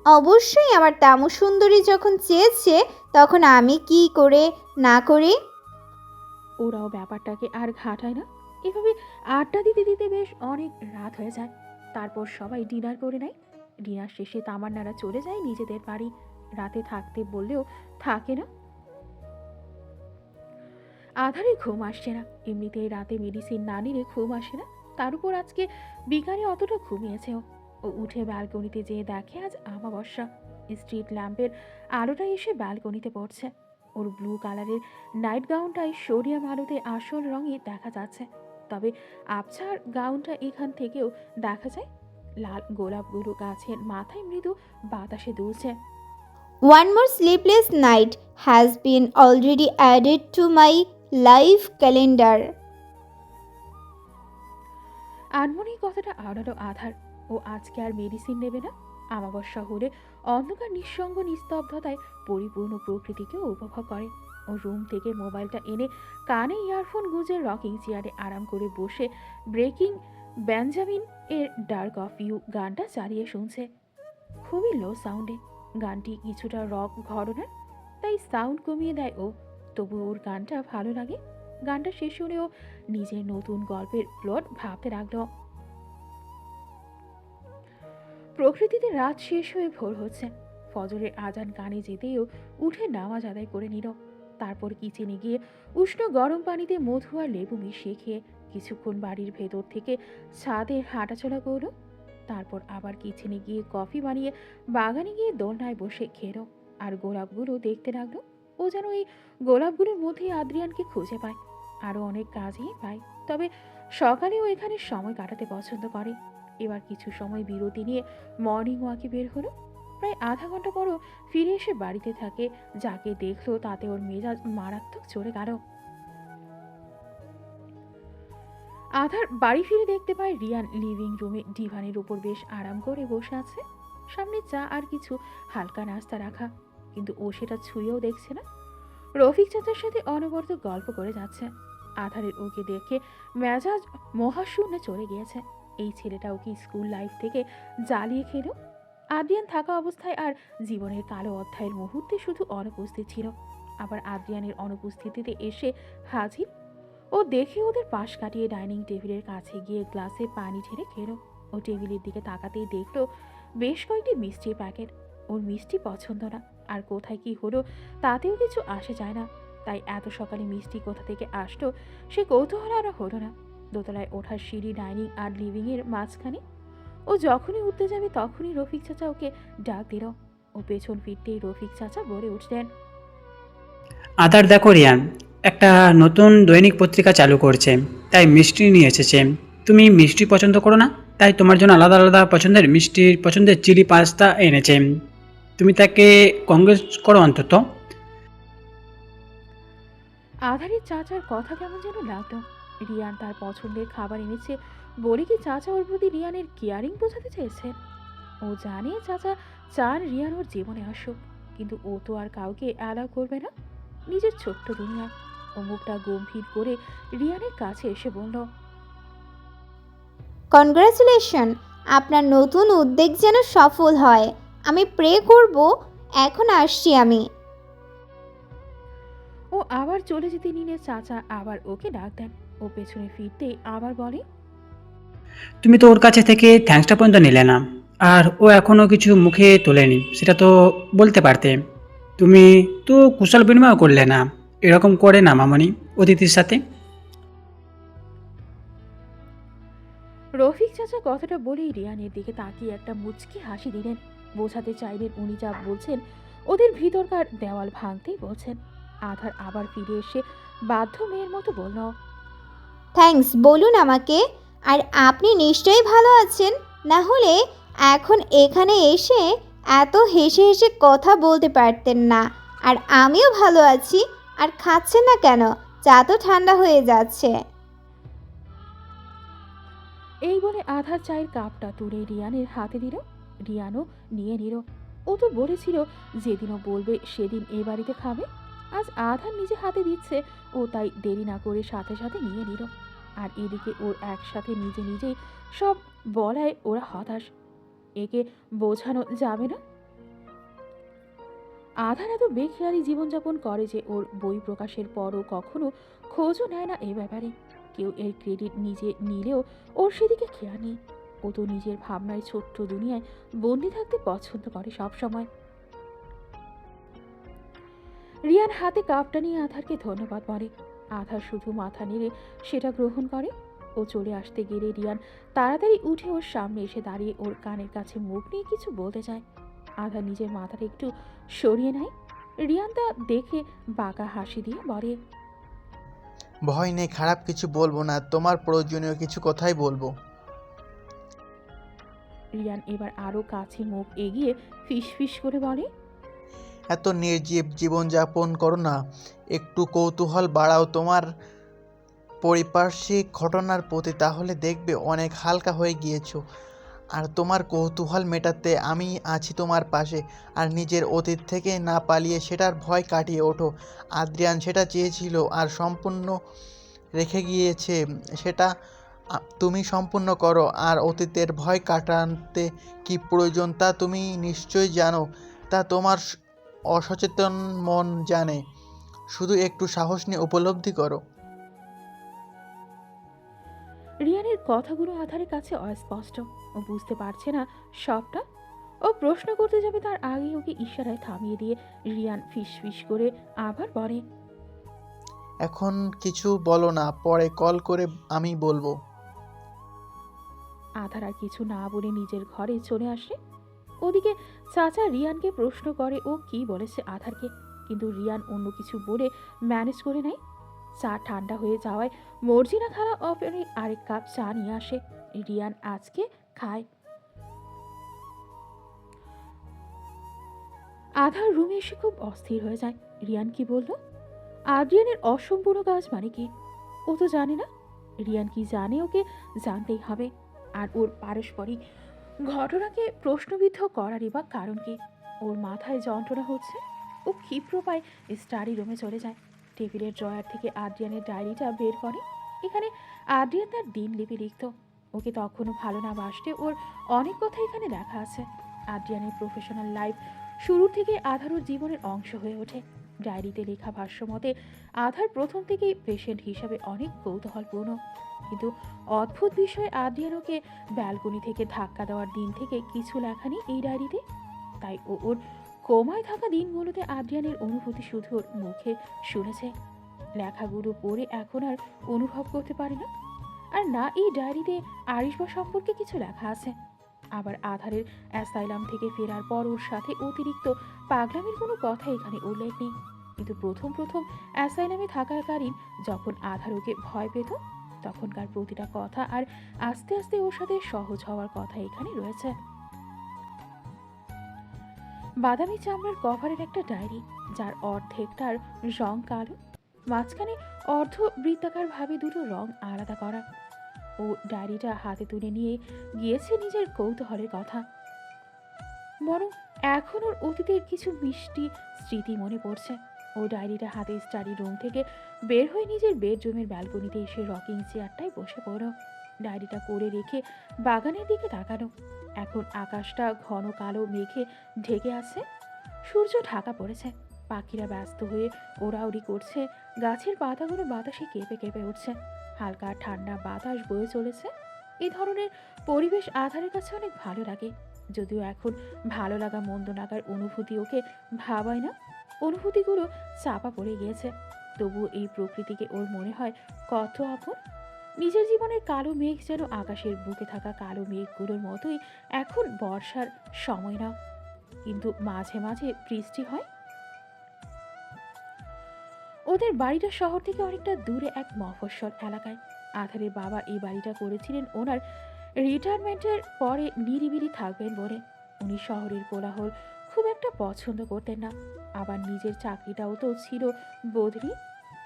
অবশ্যই আমার তামু সুন্দরী যখন চেয়েছে তখন আমি কি করে না করি। ওরাও ব্যাপারটাকে আর ঘাটায় না। এভাবে আড্ডা দিতে দিতে বেশ অনেক রাত হয়ে যায়। তারপর সবাই ডিনার করে নেয়। ডিনার শেষে তামান্নারা চলে যায় নিজেদের বাড়ি। রাতে থাকতে বললেও থাকে না। আধারে ঘুম আসছে না। এমনিতেই রাতে মেডিসিন না নিলে ঘুম আসে না। তার উপর আজকে বিকালে অতটা ঘুমিয়েছে ও। ও উঠে ব্যালকনিতে যেয়ে দেখে আজ আমাবস্যা। স্ট্রিট ল্যাম্পের আলোটা এসে ব্যালকনিতে পড়ছে। ওর ব্লু কালারের নাইট গাউনটায় সোডিয়াম আলোতে আসল রঙে দেখা যাচ্ছে। তবে আবছার গাউনটা এখান থেকেও দেখা যায়। লাল গোলাপগুলো গাছের মাথায় মৃদু বাতাসে দুলছে। One more sleepless night has been already added to my life calendar. আনমনে এই কথাটা আওড়ালো আধার। ও আজকে আর মেডিসিন নেবে না। আমাবস্যা হলে অন্ধকার নিঃসঙ্গ নিস্তব্ধতায় পরিপূর্ণ প্রকৃতিকে উপভোগ করে। ও রুম থেকে মোবাইলটা এনে কানে ইয়ারফোন গুঁজে রকিং চেয়ারে আরাম করে বসে ব্রেকিং বেঞ্জামিন এর ডার্ক অফ ইউ গানটা চালিয়ে শুনছে। খুবই লো সাউন্ডে। গানটি কিছুটা রক ঘরনার, তাই সাউন্ড কমিয়ে দেয় ও। তবু ওর গানটা ভালো লাগে। গানটা শেষ হলেও নিজের নতুন গল্পের প্লট ভাবতে লাগলো। প্রকৃতিতে রাত শেষ হয়ে ভোর হচ্ছে। ফজরের আজান কানে যেতেও উঠে নামাজ আদায় করে নিল। তারপর কিচেনে গিয়ে উষ্ণ গরম পানিতে মধু আর লেবু মিশিয়ে খেয়ে কিছুক্ষণ বাড়ির ভেতর থেকে ছাদে হাঁটাচলা করল। তারপর আবার কিচেনে গিয়ে কফি বানিয়ে বাগানে গিয়ে দোলনায় বসে খেলো আর গোলাপগুলো দেখতে লাগলো। ও যেন এই গোলাপগুলোর মধ্যেই আদ্রিয়ানকে খুঁজে পায়। আরও অনেক কাজেই পায়। তবে সকালেও এখানে সময় কাটাতে পছন্দ করে। এবার কিছু সময় বিরতি নিয়ে মর্নিং ওয়াকে বের হলো। প্রায় আধা ঘন্টা পরও ফিরে এসে বাড়িতে থাকে। যাকে দেখলো তাতে ওর মেজাজ মারাত্মক চড়ে গেল। আধার বাড়ি ফিরে দেখতে পায় রিয়ান লিভিং রুমে ডিভানের উপর বেশ আরাম করে বসে আছে। সামনে চা আর কিছু হালকা নাস্তা রাখা, কিন্তু ও সেটা ছুঁয়েও দেখছে না। রফিক চাচার সাথে অনবরত গল্প করে যাচ্ছে। আধারের ওকে দেখে মেজাজ মহাশূন্যে চলে গিয়েছে। এই ছেলেটা ওকে স্কুল লাইফ থেকে জ্বালিয়ে খেলো। আদ্রিয়ান থাকা অবস্থায় আর জীবনের কালো অধ্যায়ের মুহূর্তে শুধু অনুপস্থিত ছিল। আবার আদ্রিয়ানের অনুপস্থিতিতে এসে হাজির। ও দেখে ওদের পাশ কাটিয়ে ডাইনিং টেবিলের কাছে গিয়ে গ্লাসে পানি ঢেলে খেলো। ও টেবিলের দিকে তাকাতেই দেখলো বেশ কয়েকটি মিষ্টির প্যাকেট। ওর মিষ্টি পছন্দ না, আর কোথায় কি হলো তাতেও কিছু আসে যায় না। তাই এত সকালে মিষ্টি কোথা থেকে আসলো সে কৌতূহল আর হলো না। দোতলায় ওঠার সিঁড়ি ডাইনিং আর লিভিংয়ের মাঝখানে। ও যখনই উঠতে যাবে তখনই রফিক চাচা ওকে ডাক দিল। ও পেছন ফিরতেই রফিক চাচা বলে উঠলেন, আধার দেখো রিয়ান, একটা নতুন দৈনিক পত্রিকা চালু করছে, তাই মিষ্টি নিয়ে এসেছে। তুমি মিষ্টি পছন্দ করো না, তাই তোমার জন্য আলাদা আলাদা পছন্দের চিলি পাস্তা এনেছে। তুমি তাকে কংগ্রেস করো অন্তত। আধারের চাচার কথা কেমন যেন লাগলো। রিয়ান তার পছন্দের খাবার এনেছে বলে কি চাচা ওর প্রতি রিয়ানের কেয়ারিং বোঝাতে চেয়েছে? ও জানে চাচা চান রিয়ান ওর জীবনে আসুক, কিন্তু ও তো আর কাউকে অ্যালাউ করবে না নিজের ছোট্ট দুনিয়া। ও মুখটা গম্ভীর করে রিয়ানের কাছে এসে বলল, কনগ্রাচুলেশন, আপনার নতুন উদ্যোগ যেন সফল হয়। আমি প্রে করব। এখন আসছি আমি। ও আবার চলে যেতে নিলে চাচা আবার ওকে ডাক দেন। ও পেছনে ফিরতেই আবার বলে, তুমি তো ওর কাছে থেকে থ্যাঙ্কসটা পর্যন্ত নিলে না, আর ও এখনও কিছু মুখে তোলেনি, সেটা তো বলতে পারতে। তুমি তো কুশল বিনিময় করলে না। এরকম করে না মামনি অতিথির সাথে। রফিক চাচা কথাটা বলেই রিয়ানের দিকে তাকিয়ে একটা মুচকি হাসি দিলেন। বোঝাতে চাইলেন উনি যা বলছেন ওদের ভিতরকার দেওয়াল ভাঙতেই বলছেন। আধার আবার ফিরে এসে বাধ্য মেয়ের মতো বলল, থ্যাঙ্কস বলুন আমাকে। আর আপনি নিশ্চয়ই ভালো আছেন, না হলে এখন এখানে এসে এত হেসে হেসে কথা বলতে পারতেন না। আর আমিও ভালো আছি। আর খাচ্ছেন না কেন? চা তো ঠান্ডা হয়ে যাচ্ছে। এই বলে আধার চায়ের কাপটা তুলে রিয়ানের হাতে দিল। রিয়ানও নিয়ে নিল। ও ও তো বলেছিল যেদিনও বলবে সেদিন এ বাড়িতে খাবে। আজ আধার নিজে হাতে দিচ্ছে, ও তাই দেরি না করে সাথে সাথে নিয়ে নিল। আর এদিকে ওর একসাথে নিজে নিজেই সব বলায় ওরা হতাশ। একে বোঝানো যাবে না। আধার এত বেখেয়ালি জীবনযাপন করে যে ওর বই প্রকাশের পরও কখনো খোঁজও নেয় না এ ব্যাপারে। কেউ এর ক্রেডিট নিজে নিলেও ওর সেদিকে খেয়াল নেই। ও তো নিজের ভাবনায় ছোট্ট দুনিয়ায় বন্দি থাকতে পছন্দ করে সব সময়। রিয়ান হাতে কাপটা নিয়ে আধারকে ধন্যবাদ বলে। আধার শুধু মাথা নেড়ে সেটা গ্রহণ করে। ও চলে আসতে গেলে রিয়ান তাড়াতাড়ি উঠে ওর সামনে এসে দাঁড়িয়ে ওর কানের কাছে মুখ নিয়ে কিছু বলতে চায়। আধার নিজের মাথাটা একটু সরিয়ে নেয়। রিয়ান তা দেখে বাঁকা হাসি দিয়ে বলে, ভয় নেই, খারাপ কিছু বলবো না, তোমার প্রয়োজনীয় কিছু কথাই বলবো। রিয়ান এবার আরো কাছে মুখ এগিয়ে ফিস ফিস করে বলে, এত নির্জীব জীবনযাপন করো না, একটু কৌতূহল বাড়াও তোমার পারিপার্শ্বিক ঘটনার প্রতি, তাহলে দেখবে অনেক হালকা হয়ে গিয়েছো। আর তোমার কৌতূহল মেটাতে আমি আছি তোমার পাশে। আর নিজের অতীত থেকে না পালিয়ে সেটার ভয় কাটিয়ে ওঠো। আদ্রিয়ান সেটা চেয়েছিল আর সম্পূর্ণ রেখে গিয়েছে, সেটা তুমি সম্পূর্ণ করো। আর অতীতের ভয় কাটাতে কি প্রয়োজন তা তুমি নিশ্চয়ই জানো, তা তোমার অসচেতন মন জানে। শুধু একটু সাহস নিয়ে উপলব্ধি করো। রিয়ানের কথাগুলো আধারের কাছে অস্পষ্ট। ও বুঝতে পারছে না সবটা। ও প্রশ্ন করতে যাবে তার আগে ওকে ইশারায় থামিয়ে দিয়ে রিয়ান ফিস ফিস করে আবার বলে, এখন কিছু বলো না, পরে কল করে আমি বলবো। আধার আর কিছু না বলে নিজের ঘরে চলে আসে। ওদিকে চাচা রিয়ানকে প্রশ্ন করে ও কি বলেছে আধারকে, কিন্তু রিয়ান অন্য কিছু বলে ম্যানেজ করে নেয়। চা ঠান্ডা হয়ে যাওয়ায় মর্জিনা খালা অপরে আরেক কাপ চা নিয়ে আসে। রিয়ান আজকে খায়। আধার রুমে এসে খুব অস্থির হয়ে যায়। রিয়ান কি বলল? আদ্রিয়ানের অসম্পূর্ণ কাজ মানে কি? ও তো জানে না। রিয়ান কি জানে ওকে জানতেই হবে। আর ওর পারস্পরিক ঘটনাকে প্রশ্নবিদ্ধ করারই বা কারণ কি? ওর মাথায় যন্ত্রণা হচ্ছে। ও ক্ষিপ্র পায় স্টাডি রুমে চলে যায়। টেবিলের ড্রয়ার থেকে আদ্রিয়ানের ডায়েরিটা বের করে। এখানে আদ্রিয়ান তার দিনলিপি লিখত। ওকে তখনও ভালো না বাসতে ওর অনেক কথা এখানে লেখা আছে। আদ্রিয়ানের প্রফেশনাল লাইফ শুরু থেকে আধার জীবনের অংশ হয়ে ওঠে। ডায়েরিতে লেখা ভাষ্য মতে আধার প্রথম থেকেই পেশেন্ট হিসাবে অনেক কৌতূহলপূর্ণ, কিন্তু অদ্ভুত বিষয় আদ্রিয়ান ওকে ব্যালকনি থেকে ধাক্কা দেওয়ার দিন থেকে কিছু লেখা নেই এই ডায়েরিতে। তাই ওর কোমায় থাকা দিনগুলোতে আদ্রিয়ানের অনুভূতি শুধু ওর মুখে শুনেছে। লেখাগুলো পড়ে এখন আর অনুভব করতে পারে না। আর না এই ডায়েরিতে আরিশবা সম্পর্কে কিছু লেখা আছে। আবার আধারের অ্যাসাইলাম থেকে ফেরার পর ওর সাথে অতিরিক্ত পাগলামির কোনো কথা এখানে উল্লেখ নেই। কিন্তু প্রথম অ্যাসাইলামে থাকাকালীন যখন আধার ওকে ভয় পেত, তখনকার প্রতিটা কথা আর আস্তে আস্তে ওর সাথে সহজ হওয়ার কথা এখানে রয়েছে। বাদামি চামড়ার কভারের একটা ডায়েরি, যার অর্ধেকটার রং কালো, মাঝখানে অর্ধ বৃত্তাকার ভাবে দুটো রং আলাদা করা। ও ডায়েরিটা হাতে তুলে নিয়ে গিয়েছে নিজের কৌতূহলের কথা। বরং এখন ওর অতীতের কিছু মিষ্টি স্মৃতি মনে পড়ছে। ও ডায়েরিটা হাতে স্টাডি রুম থেকে বের হয়ে নিজের বেডরুমের ব্যালকনিতে এসে রকিং চেয়ারটায় বসে পড়ল। ডায়েরিটা করে রেখে বাগানের দিকে তাকানো। এখন আকাশটা ঘন কালো মেঘে ঢেকে আছে। সূর্য ঢাকা পড়েছে। পাখিরা ব্যস্ত হয়ে ওড়াউড়ি করছে। গাছের পাতাগুলো বাতাসে কেঁপে কেঁপে উঠছে। হালকা ঠান্ডা বাতাস বয়ে চলেছে। এই ধরনের পরিবেশ আধারের কাছে অনেক ভালো লাগে, যদিও এখন ভালো লাগা মন্দ লাগার অনুভূতি ওকে ভাবায় না। অনুভূতিগুলো চাপা পড়ে গিয়েছে। তবুও এই প্রকৃতিকে ওর মনে হয় কত আপন। নিজের জীবনের কালো মেঘ যেন আকাশের বুকে থাকা কালো মেঘগুলোর মতোই এখন বর্ষার সময় না, কিন্তু মাঝে মাঝে বৃষ্টি হয়। ওদের বাড়িটা শহর থেকে অনেকটা দূরে এক মফস্বল এলাকায়। আধারের বাবা এই বাড়িটা করেছিলেন ওনার রিটায়ারমেন্টের পরে নিরিবিলি থাকবেন বলে। উনি শহরের কোলাহল খুব একটা পছন্দ করতেন না। আবার নিজের চাকরিটাও তো ছিল বদলি,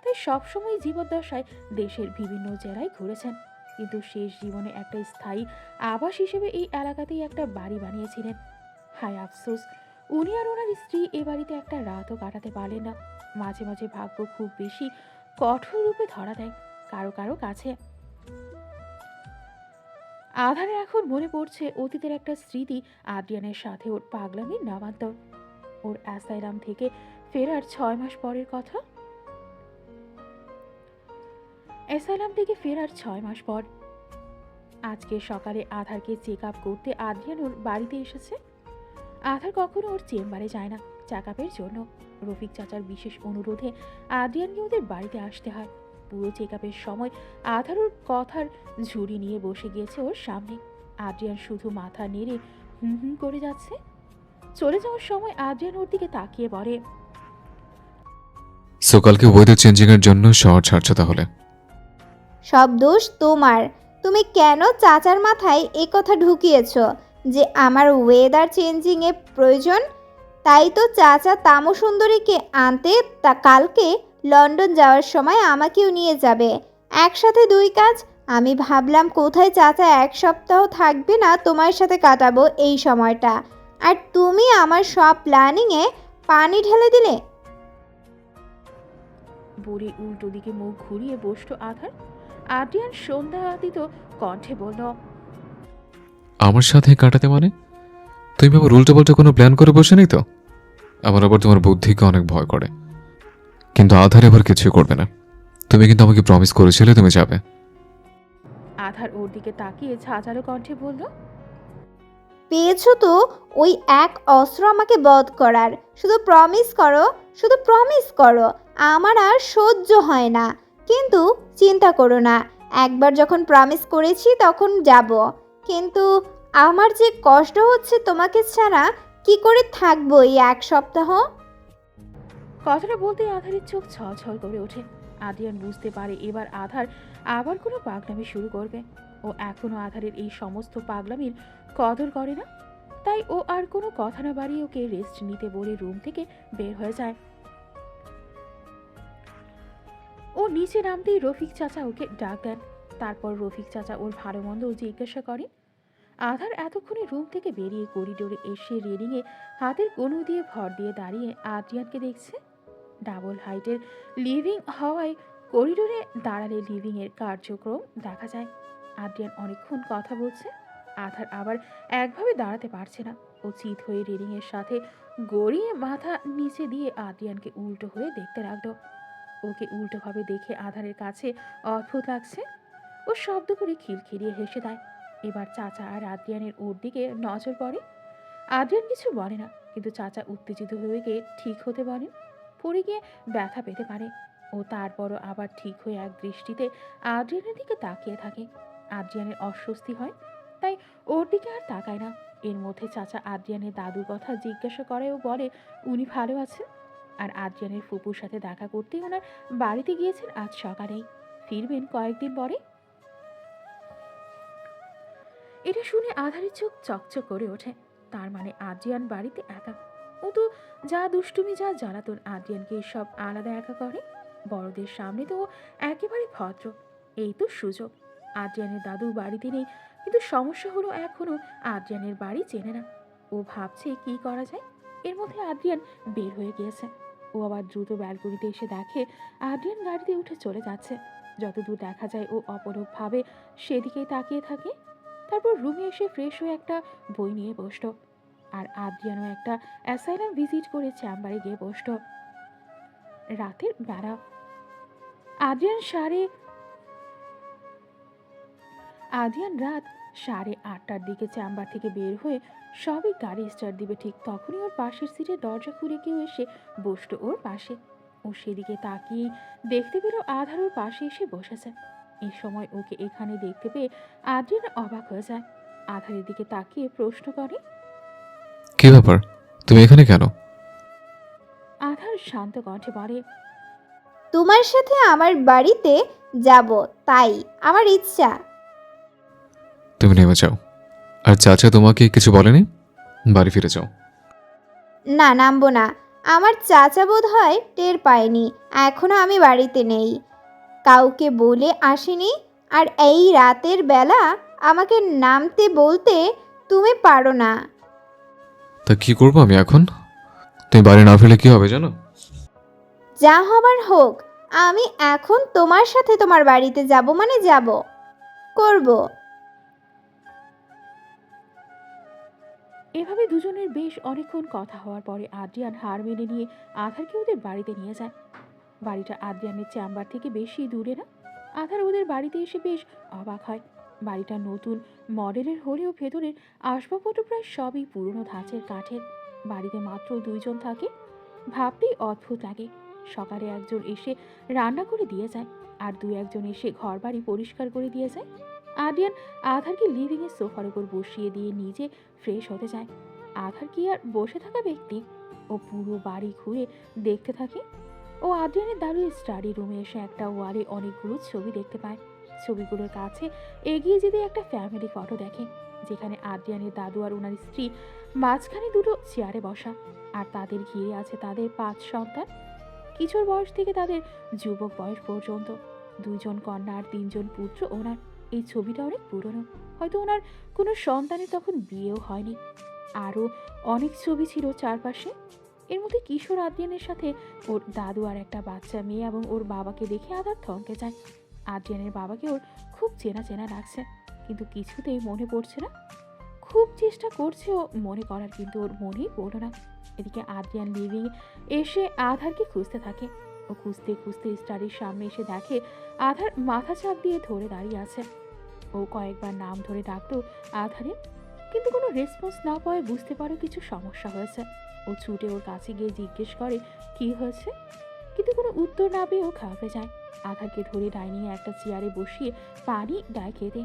তাই সবসময় জীবদ্দশায় দেশের বিভিন্ন জেলায় ঘুরেছেন। কিন্তু শেষ জীবনে একটা স্থায়ী আবাস হিসেবে এই এলাকাতেই একটা বাড়ি বানিয়েছিলেন। হায় আফসোস, উনি আর ওনার স্ত্রী এ বাড়িতে একটা রাতও কাটাতে পারলেন না। মাঝে মাঝে ভাগ্য খুব বেশি কঠোর রূপে ধরা দেয় কারো কারো কাছে। আধারে এখন মনে পড়ছে অতীতের একটা স্মৃতি, আদ্রিয়ানের সাথে ওর পাগলামির নামান্তর। ওর অ্যাসাইলাম থেকে ফেরার 6 মাস পরের কথা। অ্যাসাইলাম থেকে ফেরার 6 মাস পর আজকে সকালে আধারকে চেক আপ করতে আদ্রিয়ান ওর বাড়িতে এসেছে। আধার কখনো ওর চেম্বারে যায় না চেক আপের জন্য। রফিক চাচার বিশেষ অনুরোধে আদ্রিয়ানকে ওদের বাড়িতে আসতে হয়। পুরো চেক আপের সময় আধার ওর কথার ঝুড়ি নিয়ে বসে গিয়েছে ওর সামনে। আদ্রিয়ান শুধু মাথা নেড়ে হুম হুম করে যাচ্ছে। চলে যাওয়ার সময় আদ্রিয়ান ওর দিকে তাকিয়ে বলে, সকালকে ওয়েদার চেঞ্জিংয়ের জন্য শহর ছাড়ছো তাহলে? সব দোষ তোমার। তুমি কেন চাচার মাথায় এ কথা ঢুকিয়েছ যে আমার ওয়েদার চেঞ্জিংয়ে প্রয়োজন? তাই তো চাচা তামসুন্দরীকে আনতে কালকে লন্ডন যাওয়ার সময় আমাকেও নিয়ে যাবে। একসাথে দুই কাজ। আমি ভাবলাম কোথায় চাচা 1 সপ্তাহ থাকবে না, তোমার সাথে কাটাবো এই সময়টা। আর তুমি আমার সব প্ল্যানিংয়ে পানি ঢেলে দিলে। বলে উল্টো দিকে মুখ ঘুরিয়ে বসলো আধার। আদ্রিয়ান সন্ধ্যাতীত কণ্ঠে বলল, আমার সাথে কাটাতে মানে? তুমি আবার উল্টো পাল্টা কোনো প্ল্যান করে বসে নেই তো? আমার আবার তোমার বুদ্ধিকে অনেক ভয় করে। কিন্তু আধার এবার কিছুই করবে না। তুমি কিন্তু আমাকে প্রমিস করেছিলে তুমি যাবে। আধার ওর দিকে তাকিয়ে ঝাঁঝালো কণ্ঠে বলল, পেয়েছো তো ওই এক অস্ত্র আমাকে বধ করার। শুধু প্রমিস করো, শুধু প্রমিস করো। আমার আর সহ্য হয় না। কিন্তু চিন্তা করো না, একবার যখন প্রমিস করেছি তখন যাব। কিন্তু আমার যে কষ্ট হচ্ছে তোমাকে ছাড়া, কি করে থাকবো এই 1 সপ্তাহ? কথাটা বলতেই আধারের চোখ ছলছল করে ওঠে। আদ্রিয়ান বুঝতে পারে এবার আধার আবার কোনো পাগলামি শুরু করবে। ও এখনো আধারের এই সমস্ত পাগলামির কদর করে না। তাই ও আর কোনো কথা না বাড়িয়ে ওকে রেস্ট নিতে বলে রুম থেকে বের হয়ে যায়। ও নিচে নামতেই রফিক চাচা ওকে ডাক দেন। তারপর রফিক চাচা ওর ভালো মন্দ জিজ্ঞাসা করেন। আধার এতক্ষণে রুম থেকে বেরিয়ে করিডোরে এসে রেলিংয়ে হাতের কনু দিয়ে ভর দিয়ে দাঁড়িয়ে আদ্রিয়ানকে দেখছে। ডাবল হাইটের লিভিং হওয়ায় করিডোরে দাঁড়ালে লিভিংয়ের কার্যক্রম দেখা যায়। আদ্রিয়ান অনেকক্ষণ কথা বলছে। আধার আবার একভাবে দাঁড়াতে পারছে না। ও চিত হয়ে রেলিংয়ের সাথে গড়িয়ে মাথা নিচে দিয়ে আদ্রিয়ানকে উল্টো হয়ে দেখতে লাগলো। ওকে উল্টোভাবে দেখে আধারের কাছে অদ্ভুত লাগছে। ও শব্দ করে খিলখিলিয়ে হেসে দেয়। এবার চাচা আর আদ্রিয়ানের ওর দিকে নজর পড়ে। আদ্রিয়ান কিছু বলে না, কিন্তু চাচা উত্তেজিত হয়ে গিয়ে ঠিক হতে বলেন। পড়ে গিয়ে ব্যথা পেতে পারে। ও তারপরও আবার ঠিক হয়ে এক দৃষ্টিতে আদ্রিয়ানের দিকে তাকিয়ে থাকে। আদ্রিয়ানের অস্বস্তি হয়, তাই ওর দিকে আর তাকায় না। এর মধ্যে চাচা আদ্রিয়ানের দাদুর কথা জিজ্ঞাসা করে ও বলে উনি ভালো আছেন। আর আদ্রিয়ানের ফুপুর সাথে দেখা করতে ওনার বাড়িতে গিয়েছেন আজ সকালেই, ফিরবেন কয়েকদিন পরে। এটা শুনে আধারের চোখ চকচক করে ওঠে। তার মানে আদ্রিয়ান বাড়িতে একা। ও তো যা দুষ্টুমি যা জ্বালাতন আদ্রিয়ানকে সব আলাদা একা করে। বড়দের সামনে তো ও একেবারে ভদ্র। এই তো সুযোগ। আদ্রিয়ানের দাদু বাড়িতে নেই, কিন্তু সমস্যা হলো এখনো আদ্রিয়ানের বাড়ি চেনে না। ও ভাবছে কি করা যায়। এর মধ্যে আদ্রিয়ান বের হয়ে গিয়েছে। ও আবার দ্রুত ব্যালকনিতে এসে দেখে আদ্রিয়ান গাড়িতে উঠে চলে যাচ্ছে। যতদূর দেখা যায় ও অপলকভাবে সেদিকেই তাকিয়ে থাকে। তারপর রুমে এসে ফ্রেশ হয়ে একটা বই নিয়ে বসলো। আর আদ্রিয়ানও একটা অ্যাসাইলাম ভিজিট করে চেম্বারে গিয়ে বসলো। রাতের বেলা। আদ্রিয়ান রাত 8:30টার দিকে চেম্বার থেকে বের হয়ে সবই গাড়ি স্টার্ট দিবে, ঠিক তখনই ওর পাশের সিটের দরজা খুলে কেউ এসে বসলো ওর পাশে। ও সেদিকে তাকিয়ে দেখতে পেল আধার ওর পাশে এসে বসেছে। এই সময় ওকে এখানে দেখতে পেয়ে আদ্রিয়ান অবাক হয়ে যায়। আধারের দিকে তাকিয়ে প্রশ্ন করে, কি ব্যাপার, তুমি এখানে কেন? আধার শান্ত কণ্ঠে বলে, তোমার সাথে আমার বাড়িতে যাব, তাই আমার ইচ্ছা। তুমি নেমে যাও। আর চাচা তোমাকে কিছু বলেনি? বাড়ি ফিরে যাও। না, নামবো না। আমার চাচা বোধ হয় টের পায়নি এখনো আমি বাড়িতে নেই। কাউকে বলে আসিনি। আর এই রাতের বেলা আমাকে নামতে বলতে তুমি পারো না। তা কি করবো আমি এখন? তুমি বাড়ি না ফেলে কি হবে জানো? যা হবার হোক, আমি এখন তোমার সাথে তোমার বাড়িতে যাব মানে যাব, করব। এভাবে দুজনের বেশ অনেকক্ষণ কথা হওয়ার পরে আদ্রিয়ান হার মেনে নিয়ে আধারকে ওদের বাড়িতে নিয়ে যায়। বাড়িটা আদ্রিয়ানের চেম্বার থেকে বেশি দূরে না। আধার ওদের বাড়িতে এসে বেশ অবাক হয়। বাড়িটা নতুন মডেলের হলেও ভেতরের আসবাবপত্র প্রায় সবই পুরনো ধাঁচের কাঠের। বাড়িতে মাত্র 2 জন থাকে। ভাবতেই অদ্ভুত লাগে। সকালে একজন এসে রান্না করে দিয়ে যায়, আর 2-1 জন এসে ঘর বাড়ি পরিষ্কার করে দিয়ে যায়। আদ্রিয়ান আধারকে লিভিংয়ে সোফার উপর বসিয়ে দিয়ে নিজে ফ্রেশ হতে যায়। আধার কি আর বসে থাকা ব্যক্তি? ও পুরো বাড়ি ঘুরে দেখতে থাকে। ও আদ্রিয়ানের দাঁড়িয়ে স্টাডি রুমে এসে একটা ওয়ালে অনেকগুলো ছবি দেখতে পায়। ছবিগুলোর কাছে এগিয়ে যেতে একটা ফ্যামিলি ফটো দেখে, যেখানে আদ্রিয়ানের দাদু আর ওনার স্ত্রী মাঝখানে দুটো চেয়ারে বসা, আর তাদের ঘিরে আছে তাদের 5 সন্তান। কিশোর বয়স থেকে তাদের যুবক বয়স পর্যন্ত। 2 জন কন্যা আর 3 জন পুত্র ওনার। এই ছবিটা অনেক পুরনো, হয়তো ওনার কোনো সন্তানের তখন বিয়েও হয়নি। আরও অনেক ছবি ছিল চারপাশে। এর মধ্যে কিশোর আদ্রিয়ানের সাথে ওর দাদু আর একটা বাচ্চা মেয়ে এবং ওর বাবাকে দেখে আধার থমকে যায়। আদ্রিয়ানের বাবাকে ওর খুব চেনা চেনা লাগছে, কিন্তু কিছুতেই মনে পড়ছে না। খুব চেষ্টা করছে ও মনে করার, কিন্তু ওর মনেই পড়ল না। এদিকে আদ্রিয়ান লিভিং এসে আধারকে খুঁজতে থাকে। ও খুঁজতে খুঁজতে স্টাডির সামনে এসে দেখে আধার মাথা চাপ দিয়ে ধরে দাঁড়িয়ে আছে। ও কয়েকবার নাম ধরে ডাকতো আধারের, কিন্তু কোনো রেসপন্স না পাওয়ায় বুঝতে পারে কিছু সমস্যা হয়েছে। ও ছুটে ওর কাছে গিয়ে জিজ্ঞেস করে কি হয়েছে, কিন্তু কোনো উত্তর না পেয়ে ও ঘাবড়ে যায়। আধারকে ধরে ডাইনিংয়ে একটা চেয়ারে বসিয়ে পানি দেয় খেতে।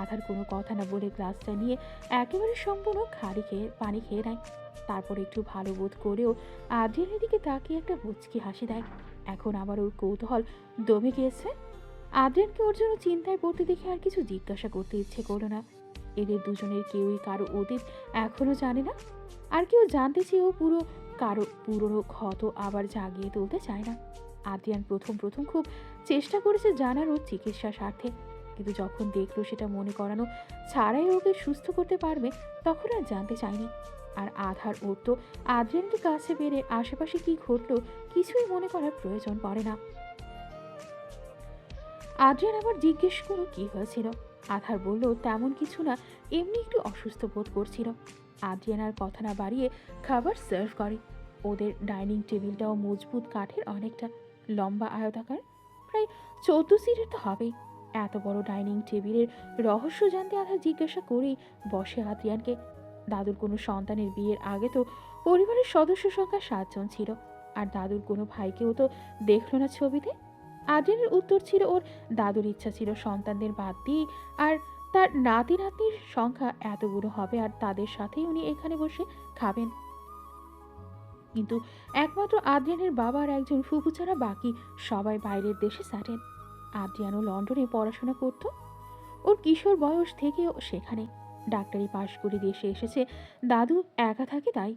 আধার কোনো কথা না বলে গ্লাসটা নিয়ে একেবারে সম্পূর্ণ খালি পানি খেয়ে নেয়। তারপর একটু ভালো বোধ করেও আদ্রিয়ানের দিকে তাকিয়ে একটা মুচকি হাসি দেয়। এখন আবার ওর কৌতূহল দমে গিয়েছে। আদ্রিয়ানকে ওর জন্য চিন্তায় পড়তে দেখে আর কিছু জিজ্ঞাসা করতে ইচ্ছে করলো না। এদের দুজনের কেউই কারো অতীত এখনো জানে না, আর কেউ জানতে চেয়েও কারো পুরনো ক্ষত আবার জাগিয়ে তুলতে চায় না। আদ্রিয়ান প্রথম প্রথম খুব চেষ্টা করেছে জানার ওর চিকিৎসা স্বার্থে, কিন্তু যখন দেখলো সেটা মনে করানো ছাড়াই ওকে সুস্থ করতে পারবে, তখন আর জানতে চায়নি। আর আধার ওর তো আদ্রিয়ানকে কাছে বেড়ে আশেপাশে কি ঘটলো কিছুই মনে করার প্রয়োজন পড়ে না। আদ্রিয়ান আবার জিজ্ঞেস করলো কি হয়েছিল। আধার বলল তেমন কিছু না, এমনি একটু অসুস্থ বোধ করছিল। আদ্রিয়ান আর কথা না বাড়িয়ে খাবার সার্ভ করে। ওদের ডাইনিং টেবিলটাও মজবুত কাঠের, অনেকটা লম্বা আয়তাকার, প্রায় 14 সিটের তো হবেই। এত বড় ডাইনিং টেবিলের রহস্য জানতে আধার জিজ্ঞাসা করেই বসে আদ্রিয়ানকে। দাদুর কোনো সন্তানের বিয়ের আগে তো পরিবারের সদস্য সংখ্যা 7 জন ছিল, আর দাদুর কোনো ভাইকেও তো দেখলো না ছবিতে। আদ্রিয়ানের উত্তর ছিল ওর দাদুর ইচ্ছা ছিল সন্তানদের বাদ দিয়ে আর তার নাতি নাতনির সংখ্যা এতগুলো হবে, আর তাদের সাথেই উনি এখানে বসে খাবেন। কিন্তু একমাত্র আদ্রিয়ানের বাবা আর একজন ফুফু ছাড়া বাকি সবাই বাইরের দেশে সেটেল। আদ্রিয়ানও লন্ডনে পড়াশোনা করত। ওর কিশোর বয়স থেকেও সেখানে ডাক্তারি পাশ করে দেশে এসেছে। দাদু একা থাকে তাই।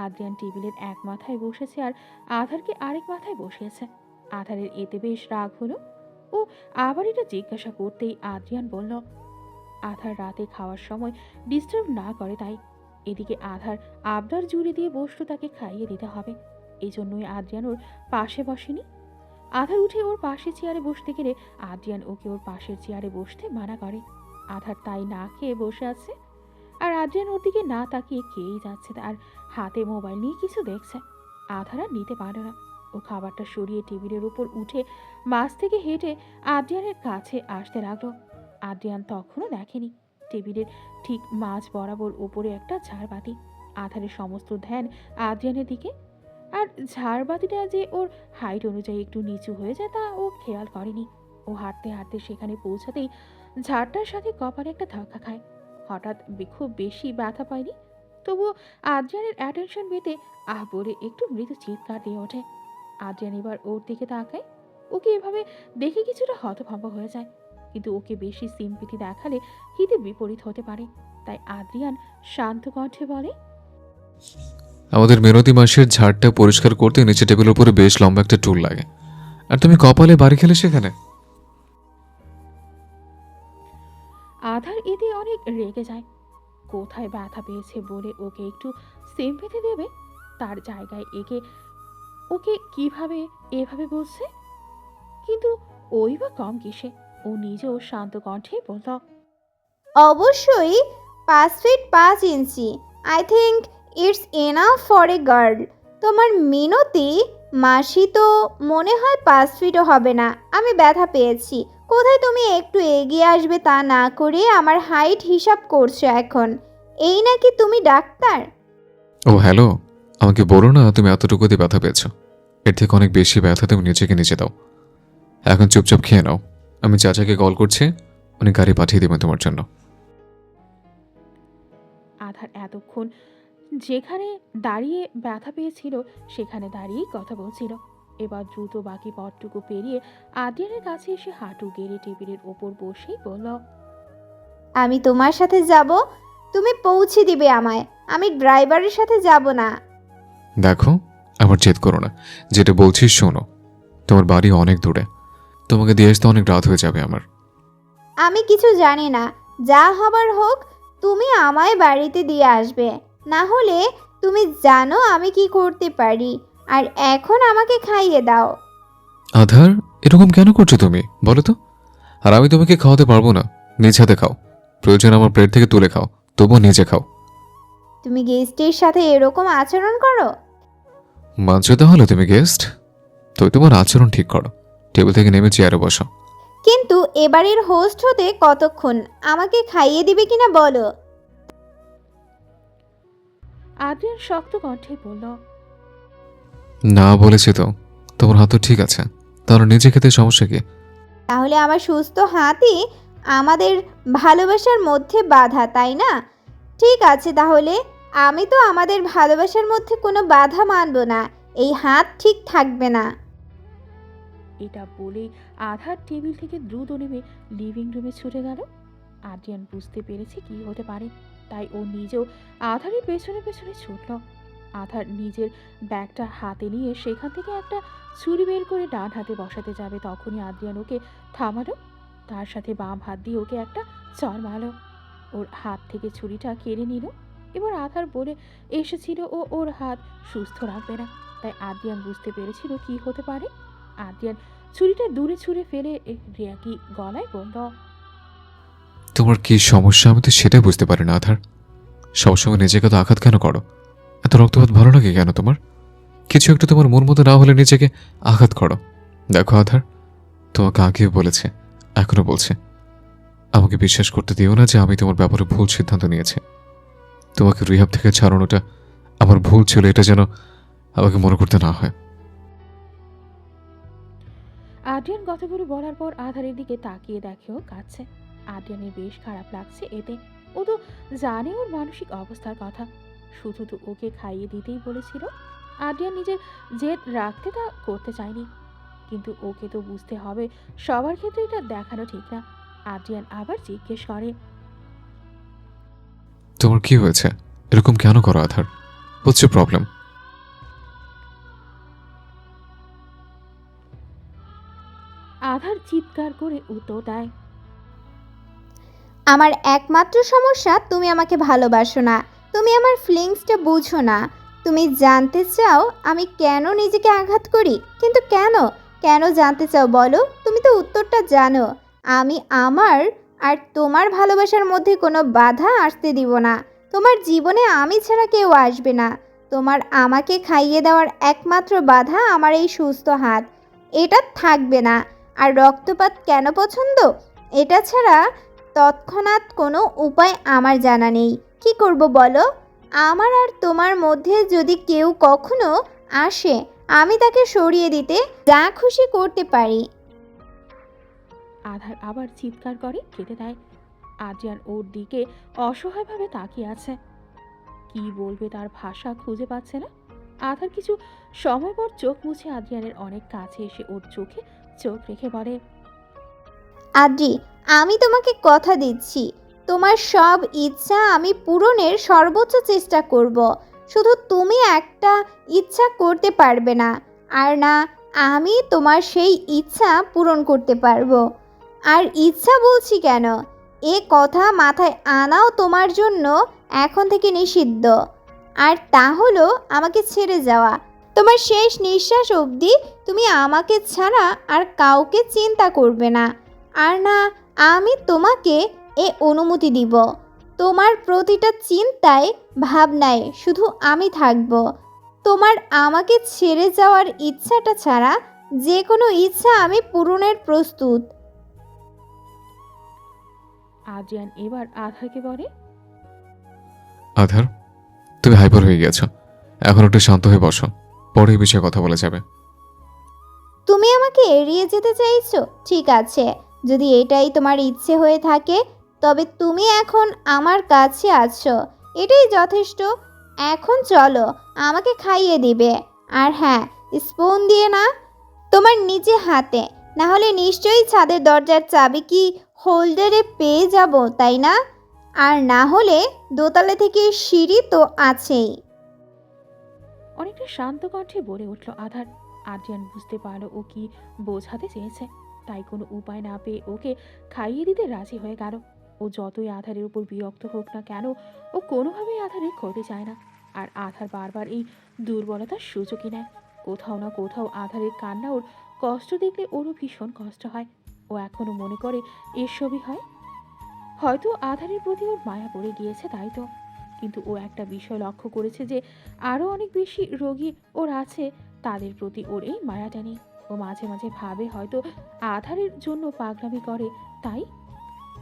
আদ্রিয়ান টেবিলের এক মাথায় বসেছে আর আধারকে আরেক মাথায় বসিয়েছে। আধারের এতে বেশ রাগ হলো। ও আবার এটা জিজ্ঞাসা করতেই আদ্রিয়ান বলল আধার রাতে খাওয়ার সময় ডিস্টার্ব না করে তাই। এদিকে আধার আবদার জুড়ে দিয়ে বসলো তাকে খাইয়ে দিতে হবে, এই জন্যই আদ্রিয়ান ওর পাশে বসেনি। আধার উঠে ওর পাশে চেয়ারে বসতে গেলে আদ্রিয়ান ওকে ওর পাশের চেয়ারে বসতে মানা করে। আধার তাই না খেয়ে বসে আছে, আর আদ্রিয়ান ওর দিকে না তাকিয়ে খেয়েই যাচ্ছে, আর হাতে মোবাইল নিয়ে কিছু দেখছে। আধার আর নিতে পারে না। ও খাবারটা সরিয়ে টেবিলের উপর উঠে মাছ থেকে হেঁটে আদ্রিয়ানের কাছে আসতে লাগলো। আদ্রিয়ান তখনও দেখেনি টেবিলের ঠিক মাঝ বরাবর ওপরে একটা ঝাড়বাতি। আধারের সমস্ত ধ্যান আদ্রিয়ানের দিকে, আর ঝাড়বাতিটা যে ওর হাইট অনুযায়ী একটু নিচু হয়ে যায় তা ও খেয়াল করেনি। ও হাঁটতে হাঁটতে সেখানে পৌঁছাতেই ঝাড়টার সাথে কপালে একটা ধাক্কা খায়। হঠাৎ খুব বেশি ব্যথা পায়নি, তবুও আদ্রিয়ানের অ্যাটেনশন পেতে আহ বলে একটু মৃদু চিৎকার দিয়ে ওঠে। আদ্রিয়ান এবার ওর দিকে তাকায়। ওকে এভাবে দেখে কিছুটা হতভম্ব হয়ে যায়, কিন্তু ওকে বেশি সিম্পিতি দেখালে হিতে বিপরীত হতে পারে। তাই আদ্রিয়ান শান্ত কণ্ঠে বলে, আমাদের মেনতি মাসের ঝাড়টা পরিষ্কার করতে নিচে টেবিলের উপরে বেশ লম্বা একটা টুল লাগে, আর তুমি কপালে বাড়ি খেলে সেখানে। আধার এতে অনেক রেগে যায়। কোথায় ব্যথা পেয়েছে বলে ওকে একটু সিম্পিতি দেবে তার জায়গায় ওকে কিভাবে এভাবে বলছে। কিন্তু ওই বা কম কিসে, ও নিজেও শান্ত কণ্ঠে বলল, অবশ্যই 5 feet 5 inch. I think it's enough for a girl. তোমার মিনতি মাসি তো মনে হয় 5 ফিটও হবে না। আমি ব্যথা পেয়েছি। কোথায় তুমি একটু এগিয়ে আসবে তা না করে আমার হাইট হিসাব করছো এখন। এই নাকি তুমি ডাক্তার? ও হ্যালো, আমাকে বলো না তুমি এতটুকুতে ব্যথা পেয়েছো। এর থেকে অনেক বেশি ব্যথা তুমি নিজেকে নিচে দাও। এখন চুপচাপ খেয়ে নাও। আমি চাচাকে কল করছি, উনি গাড়ি পাঠিয়ে দেবেন তোমার জন্য। আধার এতক্ষণ যেখানে দাঁড়িয়ে ব্যথা পেয়েছিল সেখানে দাঁড়িয়েই কথা বলছিল। এবার দ্রুত বাকি পথটুকু পেরিয়ে আদ্রিয়ানের কাছে এসে হাঁটু গেড়ে টেবিলের ওপর বসেই বলল, আমি তোমার সাথে যাব, তুমি পৌঁছে দিবে আমায়। আমি ড্রাইভারের সাথে যাব না। দেখো, আবার জেদ করো না। যেটা বলছিস শোনো। তোমার বাড়ি অনেক দূরে, তোমাকে দিয়ে আসতে অনেক রাত হয়ে যাবে আমার। আমি কিছু জানি না। যা হবার হোক, তুমি আমায় বাড়িতে দিয়ে আসবে। না হলে তুমি জানো আমি কি করতে পারি। আর এখন আমাকে খাইয়ে দাও। আধার, এরকম কেন করছো তুমি বলো তো? আর আমি তোমাকে খাওয়াতে পারবো না। নিজ হাতে খাও, প্রয়োজন আমার প্লেট থেকে তুলে খাও, তবুও নিজে খাও। তুমি গেস্টের সাথে এরকম আচরণ করো? মানছো তাহলে তুমি গেস্ট? তো তোমার আচরণ ঠিক করো, টেবিল থেকে নেমে চেয়ারে বসো। কিন্তু এবারের হোস্ট হতে কতক্ষণ? আমাকে খাইয়ে দিবে কিনা বলো। আদ্রিয়ান শক্ত কণ্ঠে বলল, না বলেছি তো, তোমার হাত তো ঠিক আছে, তাহলে নিজে খেতে সমস্যা কি? তাহলে আমার সুস্থ হাতই আমাদের ভালোবাসার মধ্যে বাধা, তাই না? ঠিক আছে, তাহলে আমি তো আমাদের ভালোবাসার মধ্যে কোনো বাধা মানব না। এই হাত ঠিক থাকবে না। এটা বলেই আধার টেবিল থেকে দ্রুত নেমে লিভিং রুমে ছুটে গেল। আদ্রিয়ান বুঝতে পেরেছে কি হতে পারে, তাই ও নিজেও আধারের পেছনে পেছনে ছুটল। আধার নিজের ব্যাগটা হাতে নিয়ে সেখান থেকে একটা ছুরি বের করে ডান হাতে বসাতে যাবে, তখনই আদ্রিয়ান ওকে থামালো। তার সাথে বাম হাত দিয়ে ওকে একটা চড় মারল। ওর হাত থেকে ছুরিটা কেড়ে নিল। এবার আধার বলে এসেছিল ও ওর হাত সুস্থ রাখবে না, তাই আদ্রিয়ান বুঝতে পেরেছিল কি হতে পারে। আদ্রিয়ান ছুরিটা দূরে ছুঁড়ে ফেলে রিয়াকি গলায় বলল, তোমার কি সমস্যা আমি তো সেটাই বুঝতে পারি না আধার। সবসময় নিজেকে তো আঘাত কেন করো? এত রক্তপাত ভালো লাগে কেন তোমার? কিছু একটু তোমার মন মতো না হলে নিজেকে আঘাত করো। দেখো আধার, তোমাকে আগেও বলেছে, এখনো বলছে, আমাকে বিশ্বাস করতে দিও না যে আমি তোমার ব্যাপারে ভুল সিদ্ধান্ত নিয়েছি। তোমাকে রিহাব থেকে ছাড়ানোটা আমার ভুল ছিল, এটা যেন আমাকে মনে করতে না হয়। আদ্রিয়ান কথাগুলো বলার পর আধারের দিকে তাকিয়ে দেখেও কাঁদছে। আদ্রিয়ানের বেশ খারাপ লাগছে এতে। ও তো জানে ওর মানসিক অবস্থার কথা, শুধু তো ওকে খাইয়ে দিতেই বলেছিল। আদ্রিয়ান নিজের জেদ রাখতে তা করতে চায়নি, কিন্তু ওকে তো বুঝতে হবে সবার ক্ষেত্রে এটা দেখানো ঠিক না। আদ্রিয়ান আবার জিজ্ঞেস করে, তোমার কি হয়েছে? এরকম কেন করো আধার? হচ্ছে প্রবলেম? আধার চিৎকার করে উত্তর দেয়, আমার একমাত্র সমস্যা তুমি আমাকে ভালোবাসো না। তুমি আমার ফিলিংসটা বুঝো না। তুমি জানতে চাও আমি কেন নিজেকে আঘাত করি, কিন্তু কেন কেন জানতে চাও বলো? তুমি তো উত্তরটা জানো। আমি আমার আর তোমার ভালোবাসার মধ্যে কোনো বাধা আসতে দিব না। তোমার জীবনে আমি ছাড়া কেউ আসবে না। তোমার আমাকে খাইয়ে দেওয়ার একমাত্র বাধা আমার এই সুস্থ হাত, এটা থাকবে না। আর রক্তপাত কেন পছন্দ, এটা ছাড়া তৎক্ষণাৎ কোনো উপায় আমার জানা নেই। কি করব বলো? আমার আর তোমার মধ্যে যদি কেউ কখনো আসে, আমি তাকে সরিয়ে দিতে যা খুশি করতে পারি। আধার আবার চিৎকার করে কেঁদে দেয়। আদ্রিয়ান ওর দিকে অসহায়ভাবে তাকিয়ে আছে, কি বলবে তার ভাষা খুঁজে পাচ্ছে না। আধার কিছু সময় পর চোখ মুছে আদ্রিয়ানের অনেক কাছে এসে ওর চোখে চোখ রেখে বলে, আদ্রি, আমি তোমাকে কথা দিচ্ছি, তোমার সব ইচ্ছা আমি পূরণের সর্বোচ্চ চেষ্টা করব। শুধু তুমি একটা ইচ্ছা করতে পারবে না, আর না আমি তোমার সেই ইচ্ছা পূরণ করতে পারবো। আর ইচ্ছা বলছি কেন, এ কথা মাথায় আনাও তোমার জন্য এখন থেকে নিষিদ্ধ। আর তা হলো আমাকে ছেড়ে যাওয়া। তোমার শেষ নিঃশ্বাস অবধি তুমি আমাকে ছাড়া আর কাউকে চিন্তা করবে না। আর না, আমি তোমাকে এ অনুমতি দিব। তোমার প্রতিটা চিন্তায় ভাবনায় শুধু আমি থাকব। তোমার আমাকে ছেড়ে যাওয়ার ইচ্ছাটা ছাড়া যে কোনো ইচ্ছা আমি পূরণের প্রস্তুত। আদ্রিয়ান এবার আধারকে বলে, আধার, তুমি হাইপার হয়ে গেছো। এখন একটু শান্ত হয়ে বসো, পরে এই বিষয়ে কথা বলা যাবে। তুমি আমাকে এড়িয়ে যেতে চাইছো? ঠিক আছে, যদি এটাই তোমার ইচ্ছে হয়ে থাকে তবে তুমি এখন আমার কাছে আছো, এটাই যথেষ্ট। এখন চলো, আমাকে খাইয়ে দিবে। আর হ্যাঁ, স্পুন দিয়ে না, তোমার নিজে হাতে। না হলে নিশ্চয়ই ছাদের দরজার চাবি কি হোল্ডারে পেয়ে যাব, তাই না? আর না হলে দোতলা থেকে সিঁড়ি তো আছেই। অনেকটা শান্ত কণ্ঠে বলে উঠল আধার। আদ্রিয়ান বুঝতে পারল ও কি বোঝাতে চেয়েছে, তাই কোনো উপায় না পেয়ে ওকে খাইয়ে দিতে রাজি হয়ে গেল। ও যতই আধারের উপর বিরক্ত হোক না কেন, ও কোনোভাবেই আধারের ক্ষতি চায় না। আর আধার বারবার এই দুর্বলতার সুযোগই নেয়। কোথাও না কোথাও আধারের কান্না ওর কষ্ট দেখলে ওরও ভীষণ কষ্ট হয়। ও এখনো মনে করে এসবই হয়, হয়তো আধারের প্রতি ওর মায়া পড়ে গিয়েছে, তাই তো। কিন্তু ও একটা বিষয় লক্ষ্য করেছে যে আরও অনেক বেশি রোগী ওর আছে, তাদের প্রতি ওর এই মায়াটা নেই। ও মাঝে মাঝে ভাবে হয়তো আধারের জন্য পাগলামি করে, তাই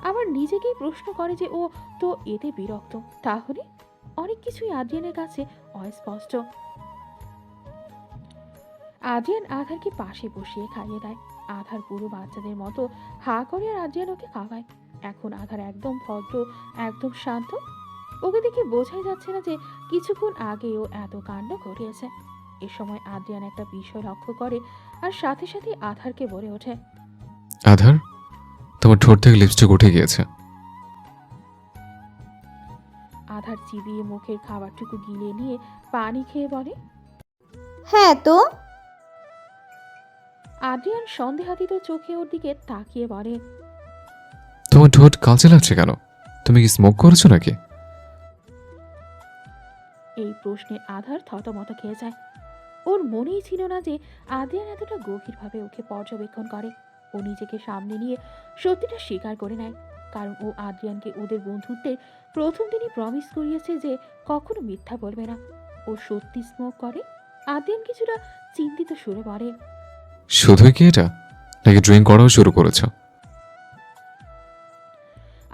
আবার নিজেকেই প্রশ্ন করে যে ও তো এতে বিরক্ত। তাহলে অনেক কিছুই আদ্রিয়ানের কাছে অস্পষ্ট। আদ্রিয়ান আধারকে পাশে বসিয়ে খাইয়ে দেয়। আধার পুরো বাচ্চাদের মতো হা করে আর আদ্রিয়ান ওকে খাওয়ায়। এখন আধার একদম ভদ্র, একদম শান্ত। ওকে দেখে বোঝাই যাচ্ছে না যে কিছুক্ষণ আগেও এত কাণ্ড ঘটিয়েছে। এ সময় আদ্রিয়ান একটা বিষয় লক্ষ্য করে আর সাথে সাথে আধারকে বলে ওঠে, আধার, তোমার ঠোঁট থেকে লিপস্টিক উঠে গিয়েছে। আধার চিবিয়ে মুখের খাবারটুকু গিলে নিয়ে পানি খেয়ে বলে, হ্যাঁ তো। আদ্রিয়ান সন্দেহাতীত চোখে ওর দিকে তাকিয়ে বলে, তোমার ঠোঁট কালচে লাগছে কেন? তুমি কি স্মোক করেছো নাকি? এই প্রশ্নে আধার থতমত খেয়ে যায়। ওর মনেই ছিল না যে আদ্রিয়ান এতটা গভীরভাবে ওকে পর্যবেক্ষণ করে। ও নিজেকে সামনে নিয়ে সত্যিটা স্বীকার করে নেয়, কারণ ও আদ্রিয়ানকে ওদের বন্ধুত্বের প্রথম দিনই প্রমিস করিয়েছে যে কখনো মিথ্যা বলবে না। ও সত্যি স্মোক করে। আদ্রিয়ান কিছুটা চিন্তিত সুরে বলে, শুধুই কি এটা, নাকি ড্রিঙ্ক করাও শুরু করেছো?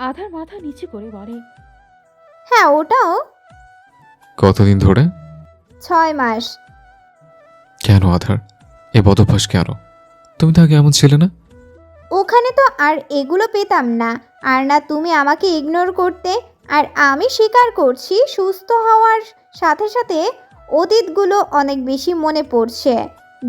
আধার মাথা নিচু করে বলে, হ্যাঁ, ওটাও। কতদিন ধরে? 6 মাস। কেন আধার, এ বদভ্যাস কেন? তুমি তো আগে এমন ছিলে না। ওখানে তো আর এগুলো পেতাম না, আর না তুমি আমাকে ইগনোর করতে। আর আমি স্বীকার করছি, সুস্থ হওয়ার সাথে সাথে অতীতগুলো অনেক বেশি মনে পড়ছে।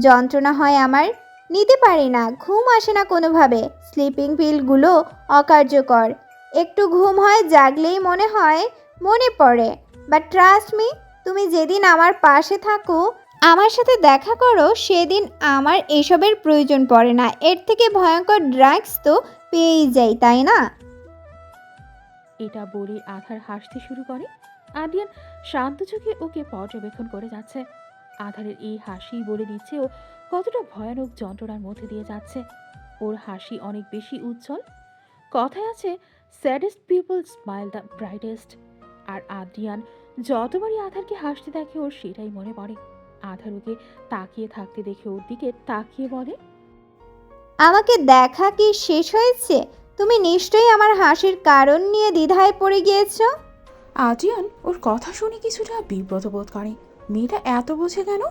যন্ত্রণা হয় আমার, নিতে পারি না, ঘুম আসে না কোনোভাবে, স্লিপিং পিলগুলো অকার্যকর। একটু ঘুম হয়, জাগলেই মনে হয়, মনে পড়ে। বাট ট্রাস্ট মি, তুমি যেদিন আমার পাশে থাকো, আমার সাথে দেখা করো, সেদিন আমার এসবের প্রয়োজন পড়ে না। এর থেকে ভয়ঙ্কর ড্রাগস তো পেয়েই যাই, তাই না? এটা বলে আধার হাসতে শুরু করে। আদ্রিয়ান শান্ত চোখে ওকে পর্যবেক্ষণ করে যাচ্ছে। আধারের এই হাসি বলে দিচ্ছে ও কতটা ভয়ানক যন্ত্রণার মধ্যে দিয়ে যাচ্ছে। ওর হাসি অনেক বেশি উজ্জ্বল। কথায় আছে, saddest people smile the brightest. আর আদ্রিয়ান যতবারই আধারকে হাসতে দেখে ওর সেটাই মনে পড়ে। আধার ওকে তাকিয়ে থাকতে দেখে ওর দিকে তাকিয়ে বলে, আমাকে দেখা কি শেষ হয়েছে? তুমি নিশ্চয়ই আমার হাসির কারণ নিয়ে দ্বিধায় পড়ে গিয়েছো। আদ্রিয়ান ওর কথা শুনে কিছুটা বিব্রত বোধ করে। মেয়েটা এত বোঝে কেন?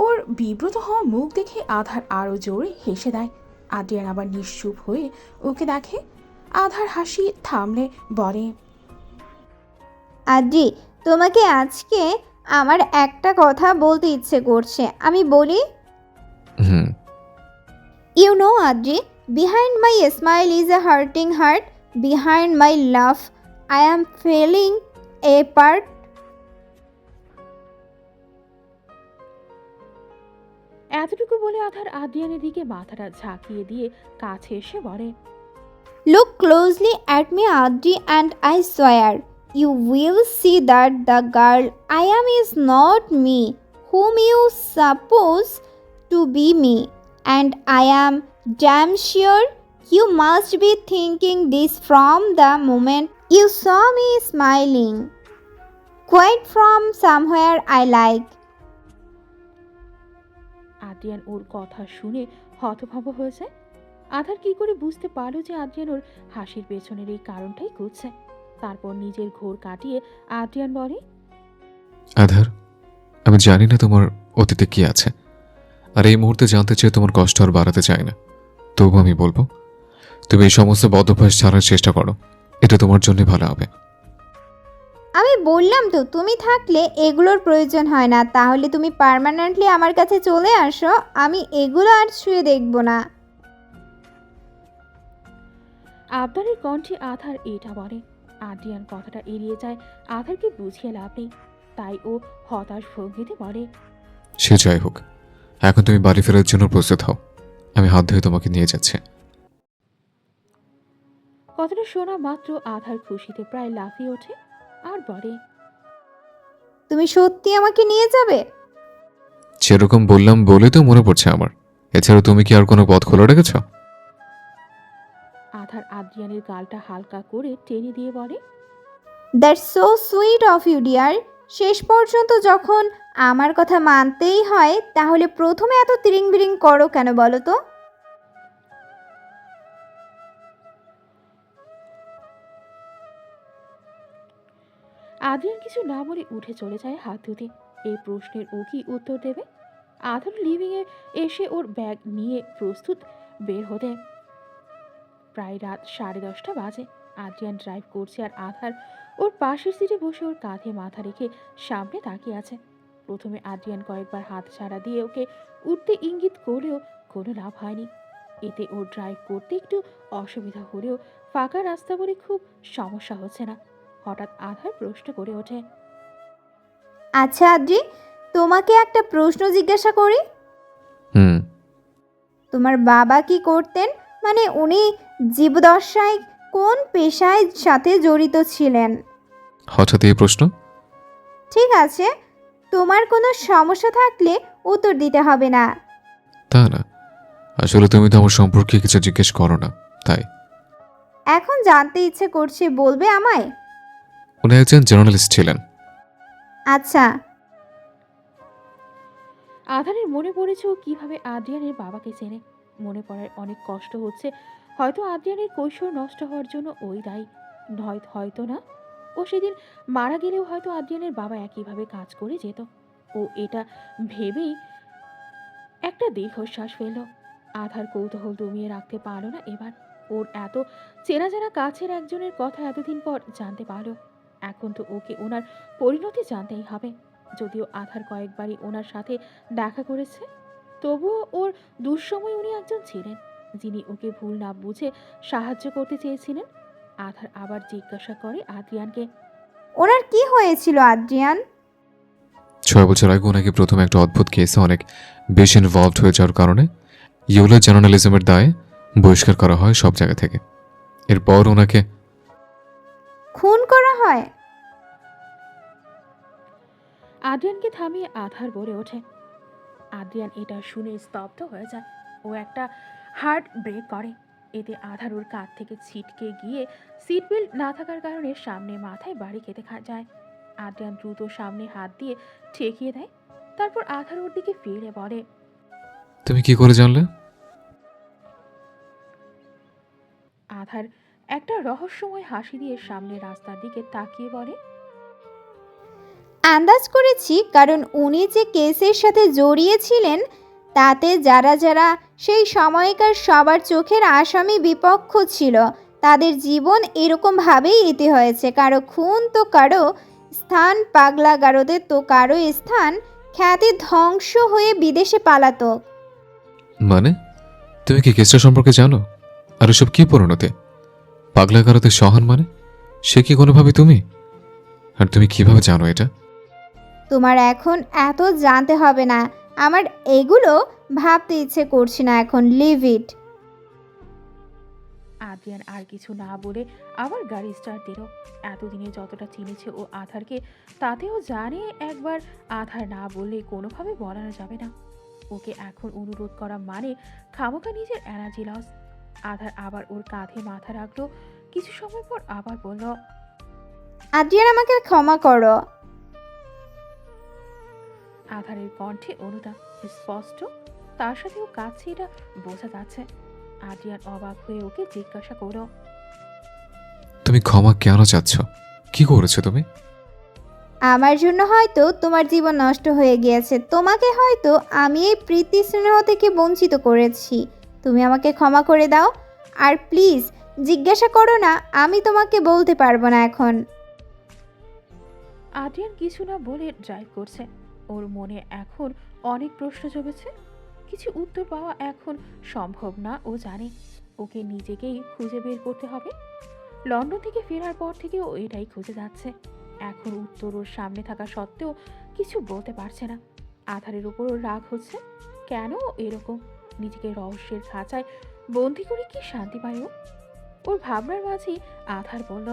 ওর বিব্রত হওয়া মুখ দেখে আধার আরও জোরে হেসে দেয়। আদ্রিয়ান আবার নিশ্চুপ হয়ে ওকে দেখে। আধার হাসি থামলে বলে, আদ্রি, তোমাকে আজকে আমার একটা কথা বলতে ইচ্ছে করছে, আমি বলি? হুম। You know, Adri, behind my smile is a hurting heart. Behind my laugh, I am feeling a part. এতটুকু বলে আধার আদ্রিয়ানের দিকে মাথাটা ঝাঁকিয়ে দিয়ে কাছে এসে বলে, Look closely at me, Adri, and I swear, you will see that the girl I am is not me, whom you suppose to be me. And I am damn sure you must be thinking this from the moment you saw me smiling. Quite from somewhere I like. Adrian ওর কথা শুনে হতভম্ব হয়ে যায়। আধার কি করে বুঝতে পারলো যে আদ্রিয়ান ওর হাসির পেছনের এই কারণটাই খুঁজছে। তারপর নিজের ঘোর কাটিয়ে আদ্রিয়ান বলে, আধার, আমি জানি না তোমার অতীতে কি আছে, আর এই মুহূর্তে জানতে চেয়ে তোমার কষ্ট আর বাড়াতে চাই না। তবু আমি বলবো, তুমি এই সমস্ত বদভ্যাস ছাড়ার চেষ্টা করো, এটা তোমার জন্য ভালো হবে। আমি বললাম তো, তুমি থাকলে এগুলোর প্রয়োজন হয় না। তাহলে তুমি পার্মানেন্টলি আমার কাছে চলে আসো, আমি এগুলো আর ছুঁয়ে দেখব না। আবদারের কণ্ঠে আধার এটা বলে। আদ্রিয়ান কথাটা এড়িয়ে যায়, আধারকে বুঝিয়ে লাভ নেই, তাই ও হতাশ ভঙ্গিতে বলে, সে যাই হোক, এখন তুমি বাড়ি ফেরার জন্য প্রস্তুত হও, আমি হাত ধরে তোমাকে নিয়ে যাচ্ছি। কথাটা শোনা মাত্র আধার খুশিতে প্রায় লাফিয়ে ওঠে আর বলে, তুমি সত্যি আমাকে নিয়ে যাবে? যেরকম বললাম বলে তো মনে পড়ছে আমার। এছাড়া তুমি কি আর কোনো পথ খোলা রেখেছ? আধার আদ্রিয়ানের গালটা হালকা করে টেনে দিয়ে বলে, that's so sweet of you dear. শেষ পর্যন্ত যখন আমার কথা মানতেই হয়, তাহলে প্রথমে এত তিরিং বিরিং করো কেন বলো তো? আদ্রিয়ান কিছু না বলে উঠে চলে যায় হাত ধুতে। এই প্রশ্নের ও কি উত্তর দেবে? আধার লিভিংয়ে এসে ওর ব্যাগ নিয়ে প্রস্তুত বের হতে। প্রায় রাত 10:30 বাজে। আদ্রিয়ান ড্রাইভ করছে আর আধার ওর পাশের সিটে বসে ওর কাঁধে মাথা রেখে সামনে তাকিয়ে আছে। প্রথমে আদ্রিয়ান কয়েকবার হাত ছাড়া দিয়ে ওকে উঠতে ইঙ্গিত করলেও কোনো লাভ হয়নি। এতে ওর ড্রাইভ করতে একটু অসুবিধা হলেও ফাঁকা রাস্তা বলে খুব সমস্যা হচ্ছে না। হঠাৎ আধার প্রশ্ন করে ওঠে, আচ্ছা আদ্রি, তোমাকে একটা প্রশ্ন জিজ্ঞাসা করি। হুম। তোমার বাবা কি করতেন? মানে উনি জীবদশায় কোন পেশায় সাথে জড়িত ছিলেন? হঠাৎ এই প্রশ্ন? ঠিক আছে, তোমার কোনো সমস্যা থাকলে উত্তর দিতে হবে না। তা না, আসলে তুমি তো আমার সম্পর্কে কিছু জিজ্ঞেস করো না, তাই। এখন জানতে ইচ্ছে করছে, বলবে আমায়? উনি একজন জার্নালিস্ট ছিলেন। আচ্ছা। আধারের মনে পড়েছে ও কিভাবে আদ্রিয়ানের বাবাকে চেনে। মনে পড়ার অনেক কষ্ট হচ্ছে। হয়তো আদ্রিয়ানের কৈশোর নষ্ট হওয়ার জন্য ওই দায়ী, হয়তো না। ও সেদিন মারা গেলেও হয়তো আদ্রিয়ানের বাবা একইভাবে কাজ করে যেত। ও এটা ভেবেই একটা দীর্ঘশ্বাস ফেলল। আধার কৌতূহল দমিয়ে রাখতে পারল না এবার। ওর এত চেনা জানা কাছের একজনের কথা এতদিন পর জানতে পারল। এখন তো ওকে ওনার পরিণতি জানতেই হবে। যদিও আধার কয়েকবারই ওনার সাথে দেখা করেছে, তবুও ওর দুঃসময় উনি একজন ছিলেন যিনি ওকে ভুল না বুঝে সাহায্য করতে চেয়েছিলেন। আধার আবার জিজ্ঞাসা করে আদ্রিয়ানকে, ওনার কি হয়েছিল আদ্রিয়ান? 6 বছর আগে ওনাকে প্রথমে একটা অদ্ভুত কেসে অনেক বেশি ইনভলভড হয়ে যাওয়ার কারণে ইউলো জার্নালিজমের দায়ে বহিষ্কার করা হয় সব জায়গা থেকে। এরপর ওনাকে খুন করা হয়? আদ্রিয়ানকে থামিয়ে আধার বলে ওঠে। আদ্রিয়ান এটা শুনে স্তব্ধ হয়ে যায়। ও একটা হার্ট ব্রেক করে। এতে আধার ওর কাঁধ থেকে ছিটকে গিয়ে সিট বেল্ট না থাকার কারণে সামনে মাথায় বাড়ি খেতে যায়। আদ্রিয়ান দ্রুত সামনে হাত দিয়ে ঠেকিয়ে দেয়। তারপর আধার ওর দিকে ফিরে বলে, তুমি কি করে জানলে? আধার একটা রহস্যময় হাসি দিয়ে সামনে রাস্তার দিকে তাকিয়ে বলে, আন্দাজ করেছি, কারণ উনি যে কেসের সাথে জড়িয়েছিলেন তাতে যারা যারা সেই সময়কার সবার চোখের আসামি বিপক্ষ ছিল তাদের জীবন এরকমভাবেই ইতি হয়েছে। কারো খুন তো কারো স্থান পাগলাগারদে, তো কারো স্থান খ্যাতি ধ্বংস হয়ে বিদেশে পালাতক। মানে তুমি কি কেসটা সম্পর্কে জানো? আর এসব কি পরিণতি? পাগলাগারতে সহান মানে সে কি কোনোভাবে তুমি? আর তুমি কিভাবে জানো এটা? তোমার এখন এত জানতে হবে না। আমার এগুলো ভাবতে ইচ্ছে করছে না এখন। লিভ ইট। আদ্রিয়ান আর কিছু না বলে আবার গাড়ি স্টার্ট দিল। এতদিনে যতটা চিনেছে ও আধারকে, তাতেও জানে একবার আধার না বললে কোনোভাবে বলানো যাবে না। ওকে এখন অনুরোধ করা মানে খামোখা নিজের এনার্জি লস। আধার আবার ওর কাঁধে মাথা রাখলো। কিছু সময় পর আবার বলল, আদ্রিয়ান, আমাকে ক্ষমা করো। আধারের কণ্ঠে অনুতাপ স্পষ্ট, তার সাথেও কাছে এটা বোঝা যাচ্ছে। আদ্রিয়ান অবাক হয়ে ওকে জিজ্ঞাসা করো, তুমি ক্ষমা কেন চাচ্ছ? কি করেছো তুমি? আমার জন্য হয়তো তোমার জীবন নষ্ট হয়ে গিয়েছে, তোমাকে হয়তো আমি এই প্রীতি স্নেহ থেকে বঞ্চিত করেছি। তুমি আমাকে ক্ষমা করে দাও। আর প্লিজ জিজ্ঞাসা করো না, আমি তোমাকে বলতে পারবো না এখন। আদ্রিয়ান কিছু না বলে ড্রাইভ করছে। ওর মনে এখন অনেক প্রশ্ন জমেছে। কিছু উত্তর পাওয়া এখন সম্ভব না, ও জানে। ওকে নিজেকেই খুঁজে বের করতে হবে। লন্ডন থেকে ফেরার পর থেকে ও এটাই খুঁজে যাচ্ছে। এখন উত্তর ওর সামনে থাকা সত্ত্বেও কিছু বলতে পারছে না। আধারের উপর ওর রাগ হচ্ছে। কেন ও এরকম? নিজেকে রহস্যের খাঁচায় বন্দি করে কি শান্তি পায় ও? ওর ভাবনার মাঝেই আধার বলল,